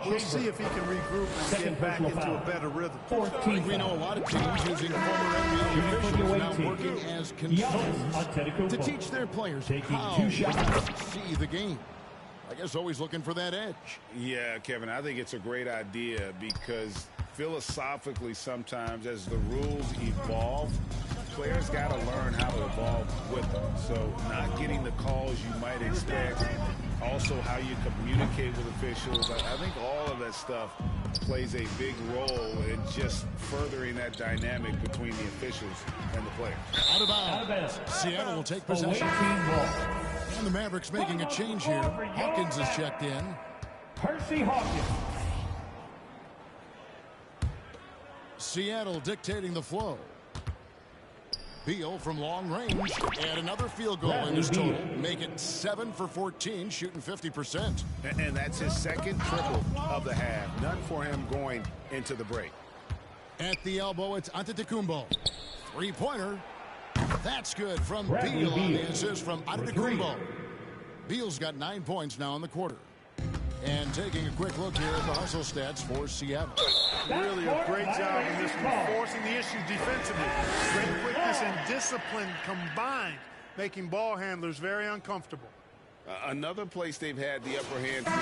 S7: We'll see if he can regroup and get back into a better rhythm.
S5: We know a lot of teams using former NBA officials now working as consultants to teach their players how to see the game. I guess always looking for that edge.
S6: Yeah, Kevin, I think it's a great idea because philosophically sometimes as the rules evolve, players got to learn how to evolve with them. So not getting the calls you might expect, also how you communicate with officials. I think all of that stuff plays a big role in just furthering that dynamic between the officials and the players.
S5: Out of bounds. Seattle will take possession. And the Mavericks making a change here. Hawkins is checked in.
S4: Percy Hawkins.
S5: Seattle dictating the flow. Beal from long range, and another field goal in his total. Make it 7 for 14, shooting 50%.
S6: And that's his second triple of the half. None for him going into the break.
S5: At the elbow, it's Antetokounmpo. Three-pointer. That's good from Beal on the assist from Antetokounmpo. Beal's got 9 points now in the quarter. And taking a quick look here at the hustle stats for Seattle.
S7: Really a great job in this one, forcing the issue defensively. Great quickness and discipline combined, making ball handlers very uncomfortable.
S6: Another place they've had the upper hand is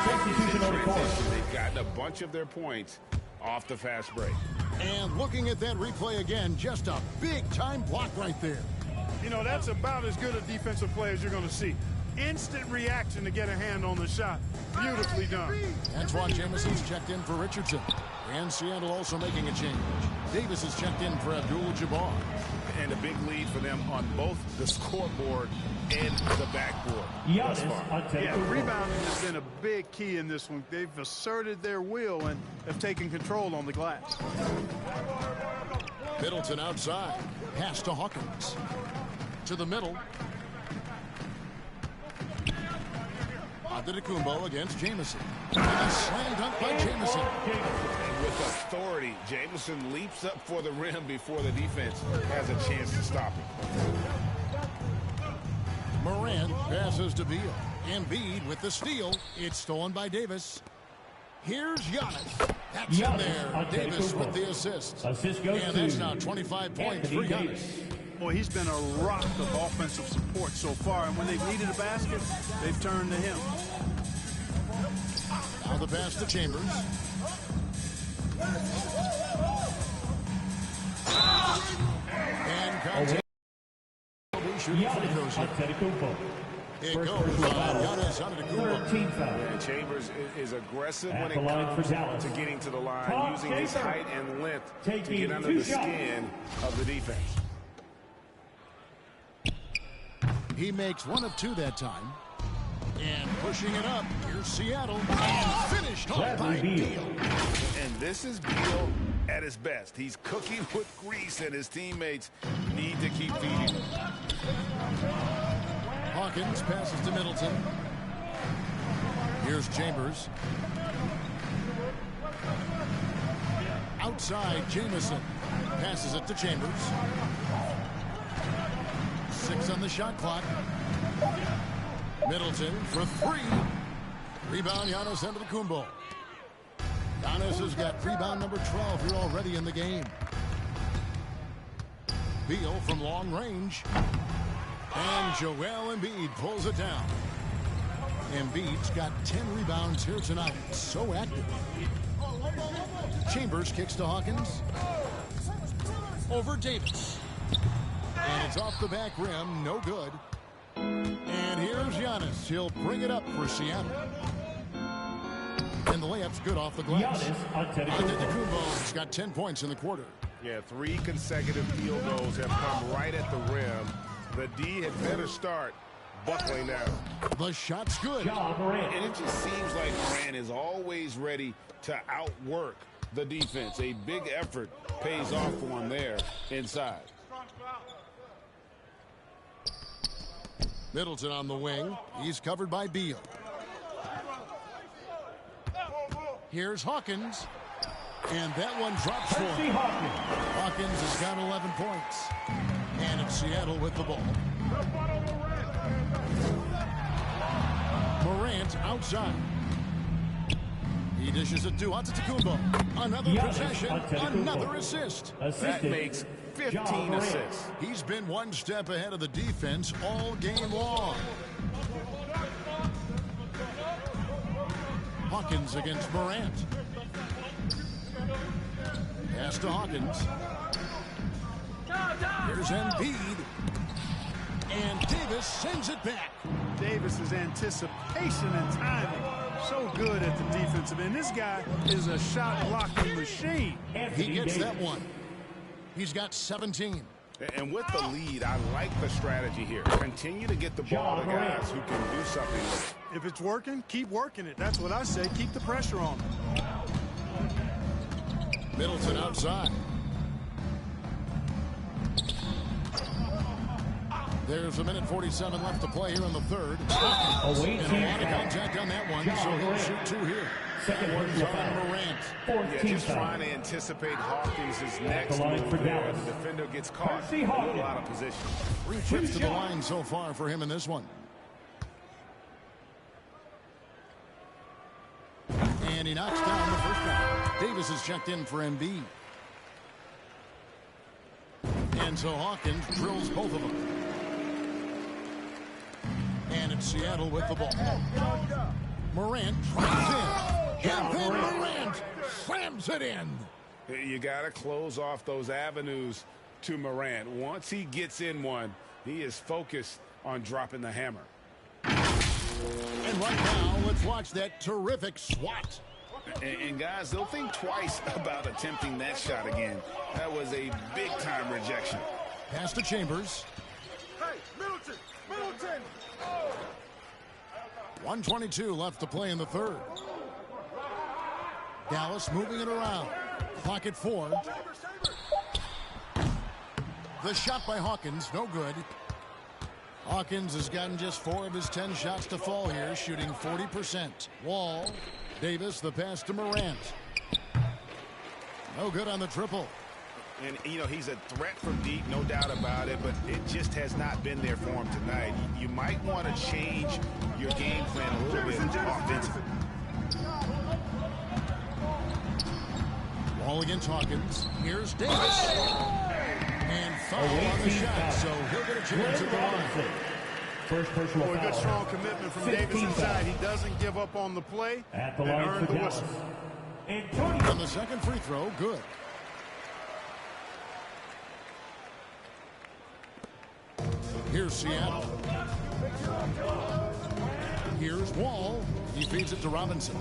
S6: in transition. They've gotten a bunch of their points off the fast break.
S5: And looking at that replay again, just a big-time block right there.
S7: You know, that's about as good a defensive play as you're going to see. Instant reaction to get a hand on the shot. Beautifully done.
S5: Antoine Jameson's checked in for Richardson. And Seattle also making a change. Davis is checked in for Abdul-Jabbar.
S6: And a big lead for them on both the scoreboard and the backboard.
S7: Yeah, rebounding has been a big key in this one. They've asserted their will and have taken control on the glass.
S5: Middleton outside. Pass to Hawkins. To the middle. Antetokounmpo against Jamison. And a slam dunk by Jamison.
S6: And with authority, Jamison leaps up for the rim before the defense has a chance to stop him.
S5: Morant passes to Beal. Embiid with the steal. It's stolen by Davis. Here's Giannis. That's in there. Davis with the assist. And that's now 25 points for Giannis.
S7: Boy, he's been a rock of offensive support so far, and when they've needed a basket, they've turned to him.
S5: Now the pass to Chambers. And contact. Shooting free throws here. It goes by Giannis Antetokounmpo.
S6: And Chambers is aggressive when it comes to getting to the line, using his height and length to get under the skin of the defense.
S5: He makes 1 of 2 that time. And pushing it up, here's Seattle. And finished off by Beal.
S6: And this is Beal at his best. He's cooking with grease, and his teammates need to keep feeding him.
S5: Hawkins passes to Middleton. Here's Chambers. Outside, Jamison passes it to Chambers. 6 on the shot clock. Middleton for 3. Rebound, Giannis Antetokounmpo. Giannis has got rebound number 12 here already in the game. Beal from long range. And Joel Embiid pulls it down. Embiid's got 10 rebounds here tonight. So active. Chambers kicks to Hawkins. Over Davis. And it's off the back rim, no good. And here's Giannis. He'll bring it up for Seattle. And the layup's good off the glass. Antetokounmpo's got 10 points in the quarter.
S6: Yeah, 3 consecutive field goals have come right at the rim. The D had better start buckling down.
S5: The shot's good.
S6: And it just seems like Morant is always ready to outwork the defense. A big effort pays off for him there inside.
S5: Middleton on the wing. He's covered by Beal. Here's Hawkins. And that one drops for him. Hawkins has got 11 points. And it's Seattle with the ball. Morant outside. He dishes it to Antetokounmpo. Another possession, another assist.
S6: That makes 15 assists.
S5: He's been one step ahead of the defense all game long. Hawkins against Morant. Pass to Hawkins. Here's Embiid. And Davis sends it back.
S7: Davis's anticipation and timing, so good at the defensive end. This guy is a shot blocking machine.
S5: He gets that one. He's got 17.
S6: And with the lead, I like the strategy here. Continue to get the ball to guys who can do something with it.
S7: If it's working, keep working it. That's what I say. Keep the pressure on him.
S5: Middleton outside. There's a minute 47 left to play here in the third. And a lot of contact on that one, so he'll shoot 2 here. One's on Morant.
S6: Yeah, just trying to anticipate Hawkins' next move there. The defender gets caught. A little out of position.
S5: 3 trips to the line so far for him in this one. And he knocks down the first one. Davis is checked in for Embiid. And so Hawkins drills both of them. And it's Seattle with the ball. Morant drives in. And then Morant slams it in.
S6: You got to close off those avenues to Morant. Once he gets in one, he is focused on dropping the hammer.
S5: And right now, let's watch that terrific swat.
S6: And guys, they'll think twice about attempting that shot again. That was a big-time rejection.
S5: Pass to Chambers.
S7: Hey, Middleton! Middleton!
S5: 1:22 left to play in the third. Dallas moving it around. Clock at 4. The shot by Hawkins, no good. Hawkins has gotten just 4 of his 10 shots to fall here, shooting 40%. Wall. Davis, the pass to Morant. No good on the triple.
S6: And, you know, he's a threat from deep, no doubt about it, but it just has not been there for him tonight. You might want to change your game plan a little bit offensively.
S5: Wall against Hawkins. Here's Davis. And foul on the shot, so he'll get a chance at the line.
S7: First personal foul. A good strong commitment from Davis inside. He doesn't give up on the play
S4: at the line
S7: and earn the whistle.
S5: And the second free throw, good. Here's Seattle. Here's Wall. He feeds it to Robinson.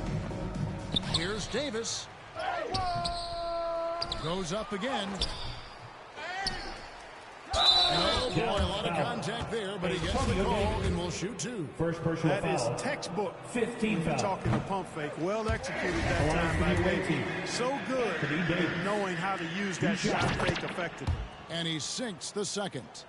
S5: Here's Davis. Goes up again. Oh boy, a lot of contact there, but he gets the call and will shoot 2.
S4: First personal foul.
S7: That is textbook.
S4: 15 foul.
S7: Talking a pump fake. Well executed that time by Davis. So good at knowing how to use that shot fake effectively.
S5: And he sinks the second.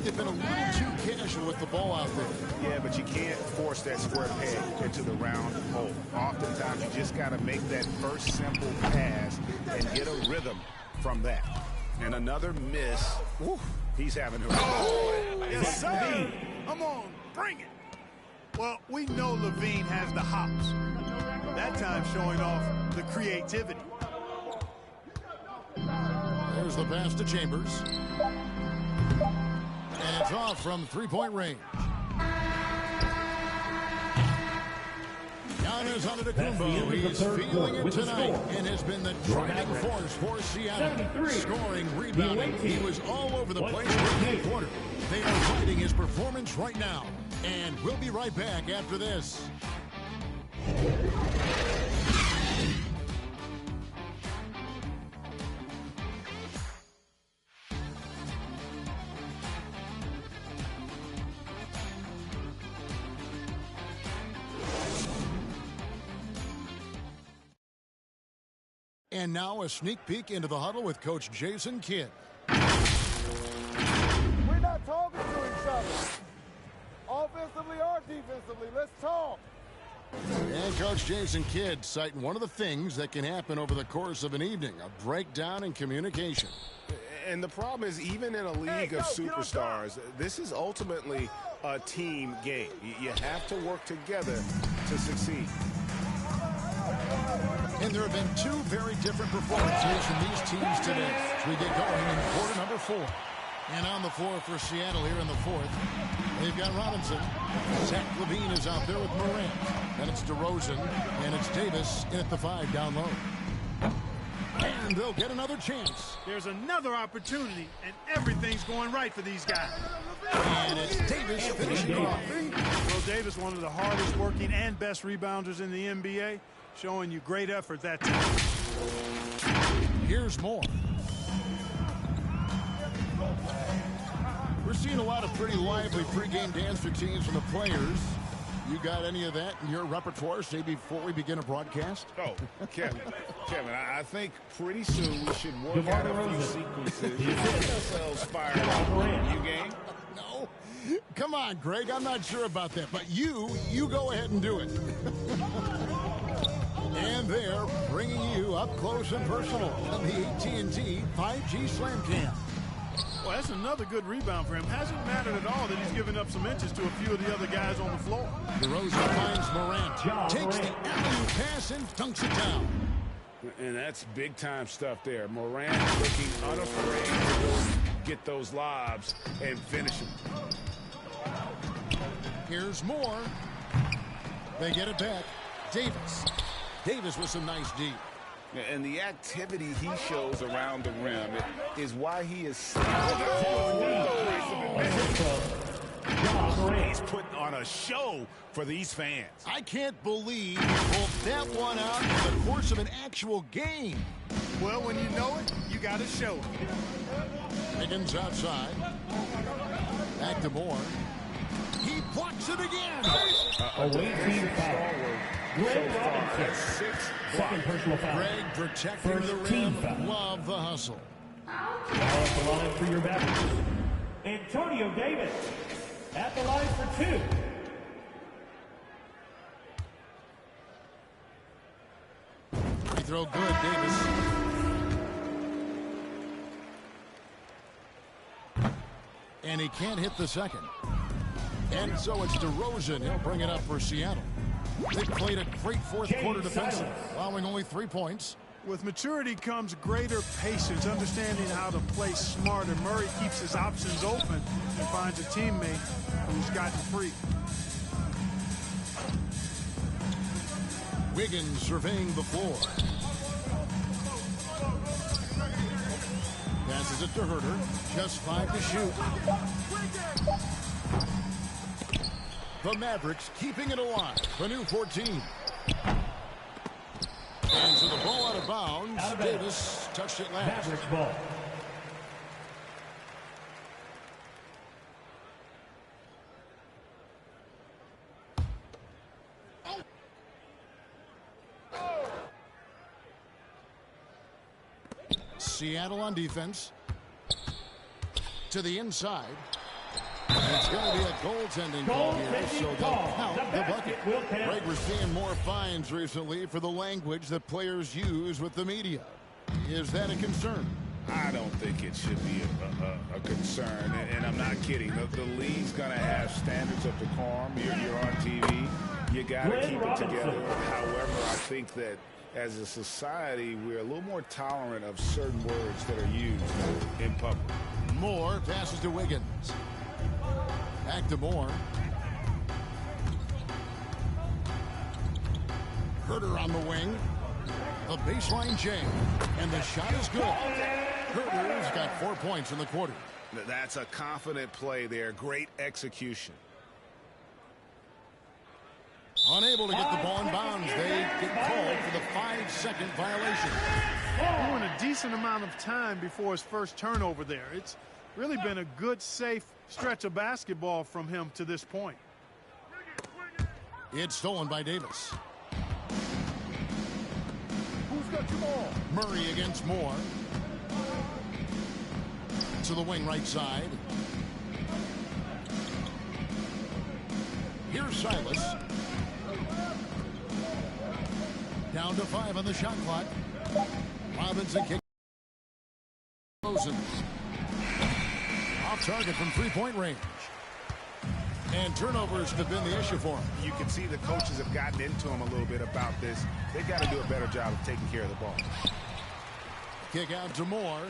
S5: They've been a little too casual with the ball out there.
S6: Yeah, but you can't force that square peg into the round hole. Oftentimes, you just got to make that first simple pass and get a rhythm from that. And another miss. Ooh, he's having a
S7: yes, sir. Come on, bring it. Well, we know Levine has the hops. That time showing off the creativity.
S5: There's the pass to Chambers. And it's off from 3-point range. Giannis Giannis Antetokounmpo, he's feeling it tonight and has been the driving force for Seattle. Scoring, rebounding, he was all over the place in the quarter. They are fighting his performance right now. And we'll be right back after this. And now a sneak peek into the huddle with Coach Jason Kidd.
S14: We're not talking to each other. Offensively or defensively, let's talk.
S5: And Coach Jason Kidd citing one of the things that can happen over the course of an evening, a breakdown in communication.
S6: And the problem is, even in a league of superstars, this is ultimately a team game. You have to work together to succeed.
S5: And there have been two very different performances from these teams today as we get going in quarter number 4. And on the floor for Seattle here in the 4th, they've got Robinson. Zach LaVine is out there with Morant. Then it's DeRozan, and it's Davis in at the 5 down low. And they'll get another chance.
S7: There's another opportunity, and everything's going right for these guys.
S5: And it's Davis finishing off.
S7: Well, Davis, one of the hardest working and best rebounders in the NBA, showing you great effort that time.
S5: Here's more. We're seeing a lot of pretty lively pregame dance routines from the players. You got any of that in your repertoire, say, before we begin a broadcast?
S6: Oh, Kevin, I think pretty soon we should work out a few sequences to get ourselves fired up. You game?
S5: No. Come on, Greg. I'm not sure about that. But you go ahead and do it. And they're bringing you up close and personal on the AT&T 5G Slam Cam.
S7: Well, that's another good rebound for him. Hasn't mattered at all that he's given up some inches to a few of the other guys on the floor.
S5: DeRozan finds Morant, takes the alley-oop pass and dunks it down.
S6: And that's big-time stuff there. Morant looking unafraid to go get those lobs and finish them.
S5: Here's more. They get it back. Davis with some nice D.
S6: And the activity he shows around the rim is why he is he's putting on a show for these fans.
S5: I can't believe he pulled that one out in the course of an actual game.
S7: Well, when you know it, you got to show it.
S5: Higgins outside. Back to Moore. He blocks it again.
S4: Away team foul. Greg Robinson. Second personal foul.
S5: Greg protecting the rim. Love the hustle.
S4: Now at the line for your back. Antonio Davis at the line for 2.
S5: Free throw good, Davis. And he can't hit the second. And so it's DeRozan. He'll bring it up for Seattle. They played a great fourth quarter defensive, allowing only 3 points.
S7: With maturity comes greater patience, understanding how to play smarter. Murray keeps his options open and finds a teammate who's gotten free.
S5: Wiggins surveying the floor. Passes it to Herter. Just 5 to shoot. The Mavericks keeping it alive. The new 14. And so the ball out of bounds. Davis touched it last.
S4: Mavericks ball.
S5: Seattle on defense. To the inside. It's going to be a goaltending call here, so they'll count the bucket. Greg, we're seeing more fines recently for the language that players use with the media. Is that a concern?
S6: I don't think it should be a concern, and I'm not kidding. The league's going to have standards of decorum. You're on TV. You got to keep it together. However, I think that as a society, we're a little more tolerant of certain words that are used in public.
S5: Moore passes to Wiggins. Back to Moore. Herter on the wing. The baseline jam. And the shot is good. Herter's got 4 points in the quarter.
S6: That's a confident play there. Great execution.
S5: Unable to get the ball in bounds. They get called for the 5-second violation.
S7: Doing a decent amount of time before his first turnover there. It's really been a good, safe stretch of basketball from him to this point.
S5: It's stolen by Davis.
S14: Who's got your ball?
S5: Murray against Moore. To the wing right side. Here's Silas. Down to 5 on the shot clock. Robinson kick. Off target from 3-point range. And turnovers have been the issue for him.
S6: You can see the coaches have gotten into him a little bit about this. They've got to do a better job of taking care of the ball.
S5: Kick out to Moore.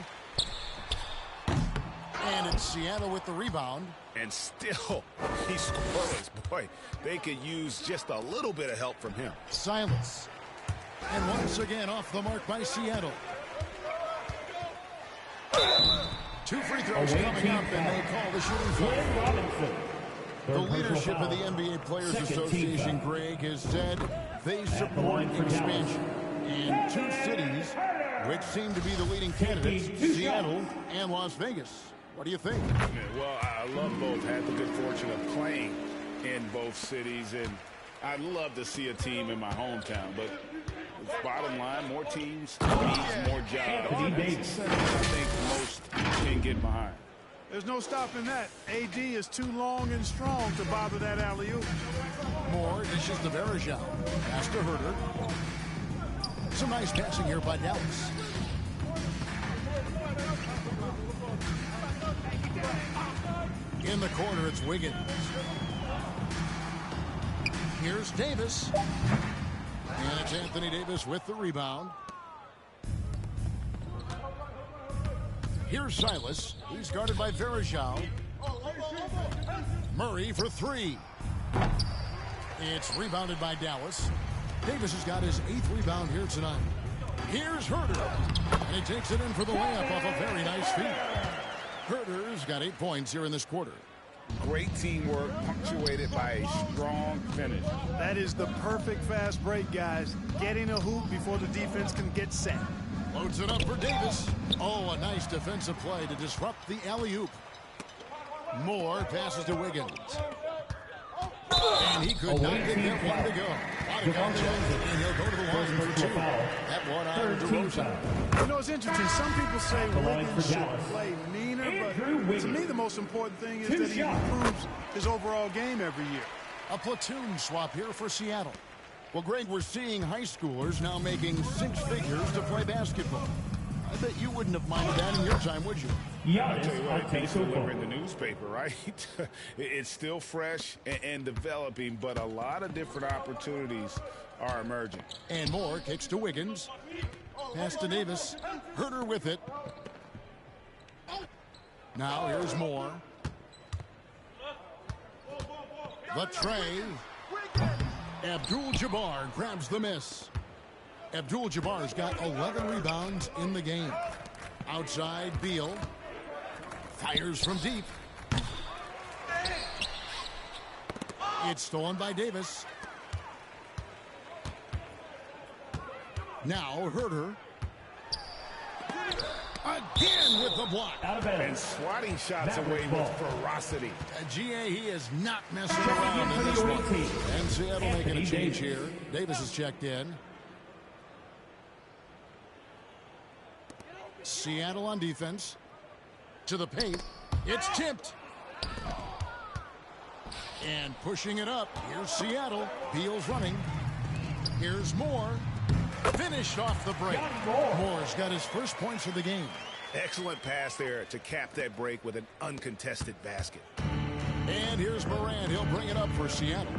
S5: And it's Seattle with the rebound.
S6: And still, he's scoreless. Boy, they could use just a little bit of help from him.
S5: Silas. And once again off the mark by Seattle. 2 free throws coming up, and they call the shooting foul. The leadership of the NBA Players Association, Greg, has said they support expansion in 2 cities which seem to be the leading candidates, Seattle and Las Vegas. What do you think?
S6: Well, I love both. Had the good fortune of playing in both cities, and I'd love to see a team in my hometown, but bottom line, more teams means more jobs. I think most can get behind.
S7: There's no stopping that. AD is too long and strong to bother that alley-oop.
S5: Moore dishes the Verajao. Pass to Herter. Some nice passing here by Dallas. In the corner, it's Wiggins. Here's Davis. And it's Anthony Davis with the rebound. Here's Silas. He's guarded by Verajao. Murray for 3. It's rebounded by Dallas. Davis has got his 8th rebound here tonight. Here's Herter. And he takes it in for the layup off a very nice feed. Herter's got 8 points here in this quarter.
S6: Great teamwork, punctuated by a strong finish.
S7: That is the perfect fast break, guys. Getting a hoop before the defense can get set.
S5: Loads it up for Davis. Oh, a nice defensive play to disrupt the alley-oop. Moore passes to Wiggins. And he could not get that one to go. Out of contact, and he'll go to the line for 2. That one out of DeRozan.
S7: You know, it's interesting. Some people say Wiggins should play meaner, but to me the most important thing is that he improves his overall game every year.
S5: A platoon swap here for Seattle. Well, Greg, we're seeing high schoolers now making 6 figures to play basketball. I bet you wouldn't have minded that in your time, would you?
S6: I'll tell you what, it beats delivering the newspaper, right? It's still fresh and developing, but a lot of different opportunities are emerging.
S5: And Moore kicks to Wiggins. Pass to Davis. Herter with it. Now here's Moore. The tray. Abdul-Jabbar grabs the miss. Abdul-Jabbar's got 11 rebounds in the game. Outside, Beal. Fires from deep. It's stolen by Davis. Now Herter. Again with the block.
S6: And swatting shots away with ferocity.
S5: GA, he is not messing around in this one. And Seattle making a change here. Davis is checked in. Seattle on defense. To the paint. It's tipped. And pushing it up. Here's Seattle. Beal's running. Here's Moore. Finished off the break. Moore's got his first points of the game.
S6: Excellent pass there to cap that break with an uncontested basket.
S5: And here's Morant. He'll bring it up for Seattle.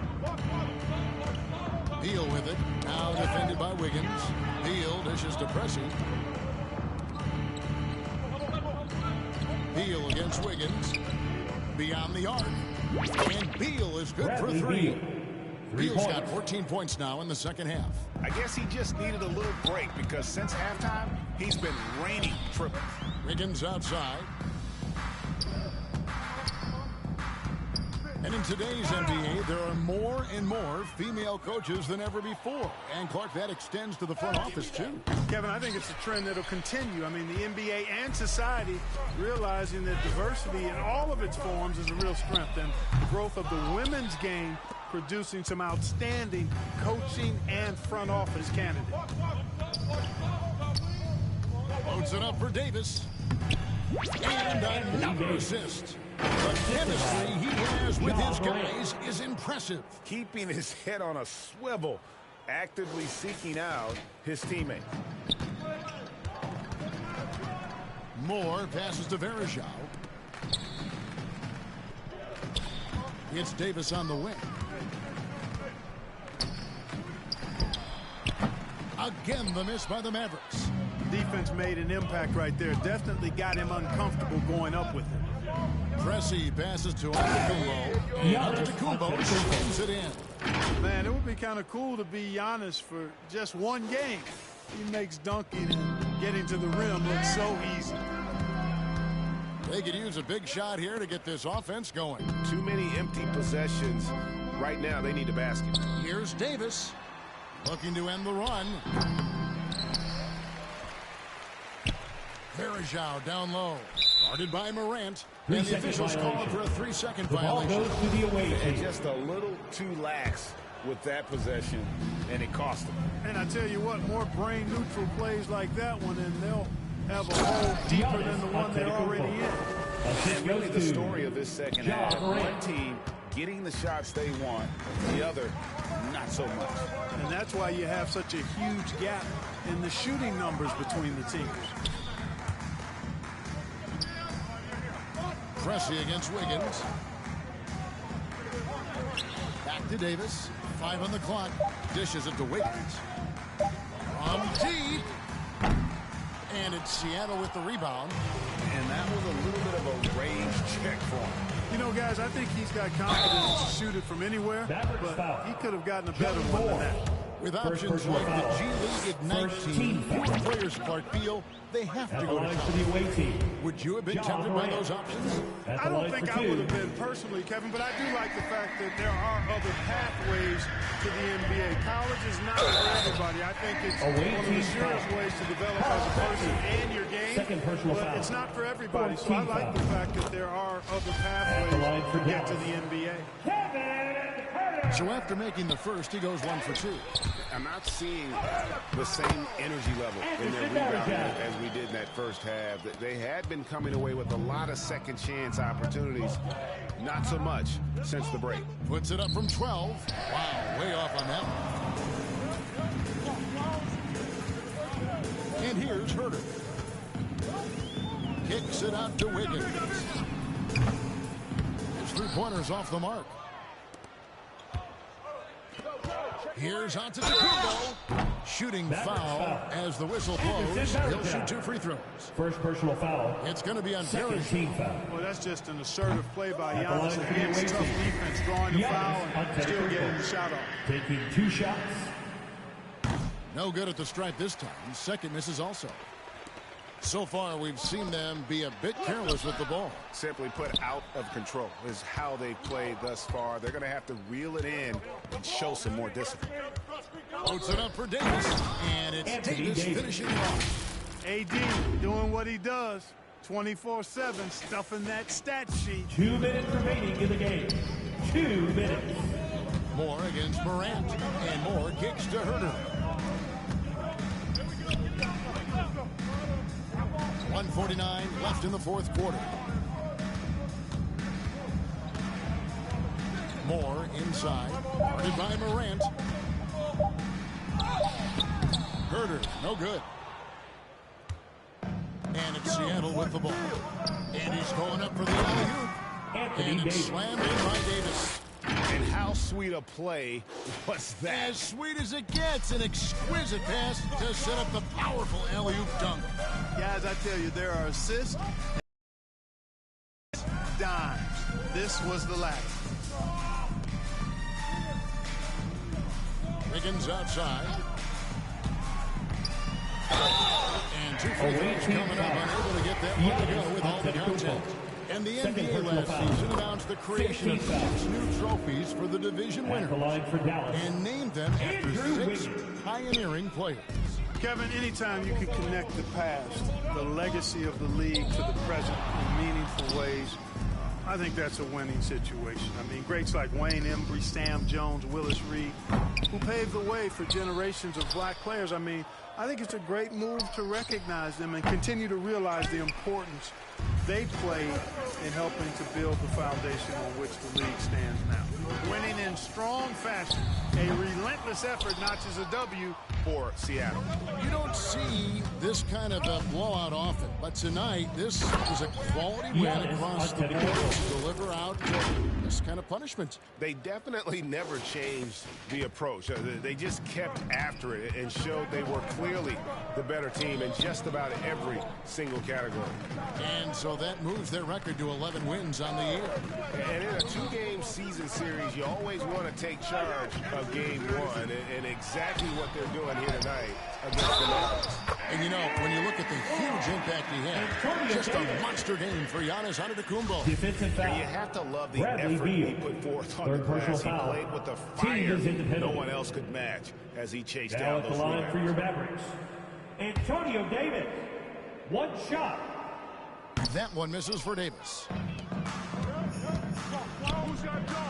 S5: Beal with it. Now defended by Wiggins. Beal dishes to Pressey. Beal against Wiggins. Beyond the arc. And Beal is good for 3. Beal's got 14 points now in the second half.
S6: I guess he just needed a little break because since halftime, he's been raining triples.
S5: Wiggins outside. And in today's NBA, there are more and more female coaches than ever before. And, Clark, that extends to the front office, too.
S7: Kevin, I think it's a trend that will continue. I mean, the NBA and society realizing that diversity in all of its forms is a real strength. And the growth of the women's game producing some outstanding coaching and front office candidates.
S5: Loads it up for Davis. And another assist. The chemistry he has with his guys is impressive.
S6: Keeping his head on a swivel, actively seeking out his teammates.
S5: Moore passes to Verajao. It's Davis on the wing. Again, the miss by the Mavericks.
S7: Defense made an impact right there. Definitely got him uncomfortable going up with it.
S5: Pressey passes to Antetokounmpo. And Antetokounmpo slams it in.
S7: Man, it would be kind of cool to be Giannis for just one game. He makes dunking and getting to the rim look so easy.
S5: They could use a big shot here to get this offense going.
S6: Too many empty possessions. Right now, they need a basket.
S5: Here's Davis looking to end the run. Verajao down low. Guarded by Morant. And the officials call for a 3-second violation.
S4: Ball goes to the away
S6: And just a little too lax with that possession, and it cost them.
S7: And I tell you what, more brain-neutral plays like that one, and they'll have a hole deeper than the one they're already in.
S6: And really the story of this second half, one team getting the shots they want, the other not so much.
S7: And that's why you have such a huge gap in the shooting numbers between the teams.
S5: Pressey against Wiggins. Back to Davis. 5 on the clock. Dishes it to Wiggins. From deep. And it's Seattle with the rebound.
S6: And that was a little bit of a range check for him.
S7: You know, guys, I think he's got confidence to shoot it from anywhere, but he could have gotten a better one than that.
S5: With options like the G League at 19, fewer players, Clark, feel they have to go to college. Would you have been tempted by those options?
S7: I don't think I would have been personally, Kevin, but I do like the fact that there are other pathways to the NBA. College is not for everybody. I think it's one of the surest ways to develop as a person and your game, but it's not for everybody. So I like the fact that there are other pathways to get to the NBA.
S5: So after making the first, he goes 1 for 2.
S6: I'm not seeing the same energy level in their rebounding as we did in that first half. They had been coming away with a lot of second chance opportunities. Not so much since the break.
S5: Puts it up from 12. Wow, way off on that one. And here's Herter. Kicks it out to Wiggins. His three-pointer's off the mark. Here's Antetokounmpo. Shooting foul as the whistle blows. He'll shoot 2 free throws.
S4: First personal foul.
S5: It's going to be on
S4: Second team foul.
S7: Well, that's just an assertive play by Giannis against tough defense, drawing the foul and still getting the shot off.
S4: Taking 2 shots.
S5: No good at the stripe this time. Second misses also. So far, we've seen them be a bit careless with the ball.
S6: Simply put, out of control is how they've played thus far. They're going to have to reel it in and show some more discipline.
S5: Puts it up for Davis, and it's Davis finishing it off.
S7: AD doing what he does, 24/7, stuffing that stat sheet.
S4: 2 minutes remaining in the game. 2 minutes.
S5: Moore against Morant, and Moore kicks to Herter. 1:49 left in the fourth quarter. Moore inside, guarded by Morant. Herter, no good. And it's Seattle with the ball. And he's going up for the alley-oop. And it's slammed in by Davis.
S6: And how sweet a play was that?
S5: As sweet as it gets, an exquisite pass to set up the powerful alley-oop dunk.
S7: Guys, I tell you, there are assists, dimes. This was the last.
S5: Wiggins outside. And 2 free throws coming up, unable to get that one to go with all the contact. And the NBA last season announced the creation of 6 new trophies for the division winners and named them after 6 pioneering players.
S7: Kevin, anytime you can connect the past, the legacy of the league to the present in meaningful ways, I think that's a winning situation. I mean, greats like Wayne Embry, Sam Jones, Willis Reed, who paved the way for generations of black players. I mean, I think it's a great move to recognize them and continue to realize the importance they played in helping to build the foundation on which the league stands now. Winning in strong fashion, a relentless effort notches a W
S9: for Seattle.
S5: You don't see this kind of a blowout often, but tonight this is a quality win across the board to deliver out this kind of punishment.
S6: They definitely never changed the approach. They just kept after it and showed they were clearly the better team in just about every single category.
S5: And so that moves their record to 11 wins on the year.
S6: And in a 2-game season series, you always want to take charge of game 1, and exactly what they're doing here tonight against the Mavericks.
S5: And you know, when you look at the huge impact he had, just a monster game for Giannis Antetokounmpo.
S6: And you have to love the effort he put forth on the glass. He played with the fire no one else could match as he chased down those
S4: line for your Mavericks. Antonio Davis, 1 shot.
S5: That one misses for Davis.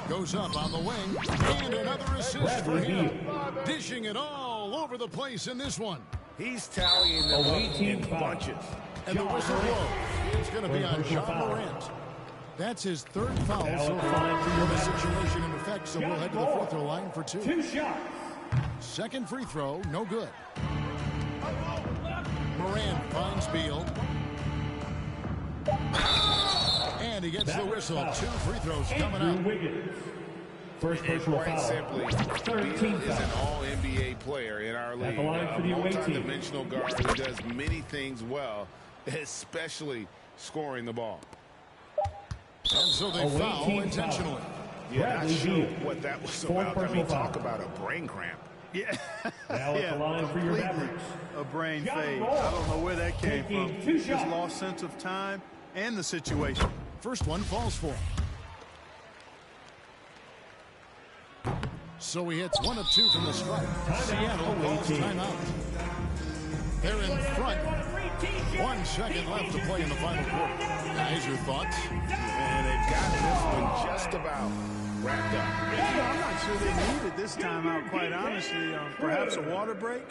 S5: Goes up on the wing, and another assist for him. Dishing it all over the place in this one.
S6: He's tallying them up in bunches.
S5: And the whistle blows. It's going to be on John Morant. That's his 3rd foul so far for the situation in effect, so we'll head to the free throw line for 2.
S4: 2 shots.
S5: Second free throw, no good. Morant finds Beal. And he gets the whistle. 2 free throws coming up.
S4: First personal
S6: quite
S4: foul.
S6: simply, Beal is an all-NBA player in our league. A multi-dimensional guard who does many things well, especially scoring the ball.
S5: And so they foul intentionally.
S6: Yeah, not sure what that was about. I mean, talk about a brain cramp.
S7: Yeah,
S4: now at the line for your Mavericks.
S7: A brain fade. I don't know where that came from. Just lost sense of time and the situation.
S5: First one falls for him. So he hits 1 of 2 from the stripe. Seattle calls timeout. They're in front. 1 second left to play in the final quarter. Guys, your thoughts?
S6: And they've got this one just about wrapped up.
S7: I'm not sure they needed this timeout, quite honestly. Perhaps a water break?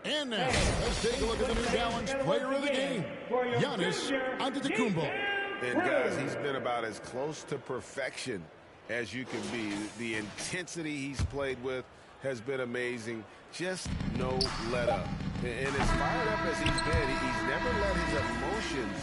S5: And now, let's take a look at the New Balance player of the game, Giannis Antetokounmpo.
S6: And guys, he's been about as close to perfection as you can be. The intensity he's played with has been amazing. Just no let up. And as fired up as he's been, he's never let his emotions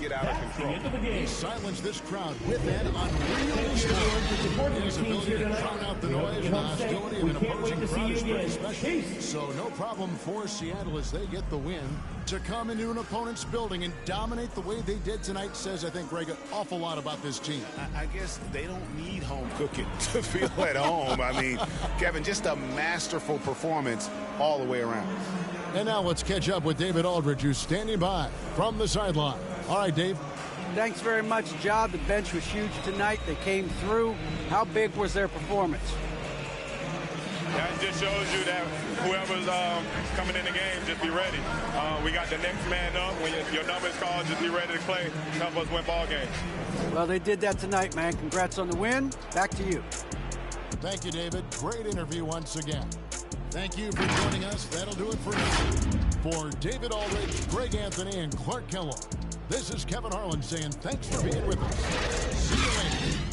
S6: get out of control.
S5: He silenced this crowd with an unreal score. His ability to drown out the noise and hostility of an opposing crowd is pretty special. So no problem for Seattle as they get the win. To come into an opponent's building and dominate the way they did tonight says, I think, Greg, an awful lot about this team.
S6: I guess they don't need home cooking to feel at home. I mean, Kevin, just a masterful performance all the way around.
S5: And now let's catch up with David Aldridge, who's standing by from the sideline. All right, Dave.
S8: Thanks very much, John. The bench was huge tonight. They came through. How big was their performance?
S15: That just shows you that whoever's coming in the game, just be ready. We got the next man up. When your number is called, just be ready to play. Help us win ball games.
S8: Well, they did that tonight, man. Congrats on the win. Back to you.
S5: Thank you, David. Great interview once again. Thank you for joining us. That'll do it for now. For David Aldridge, Greg Anthony, and Clark Kellogg, this is Kevin Harlan saying thanks for being with us. See you later.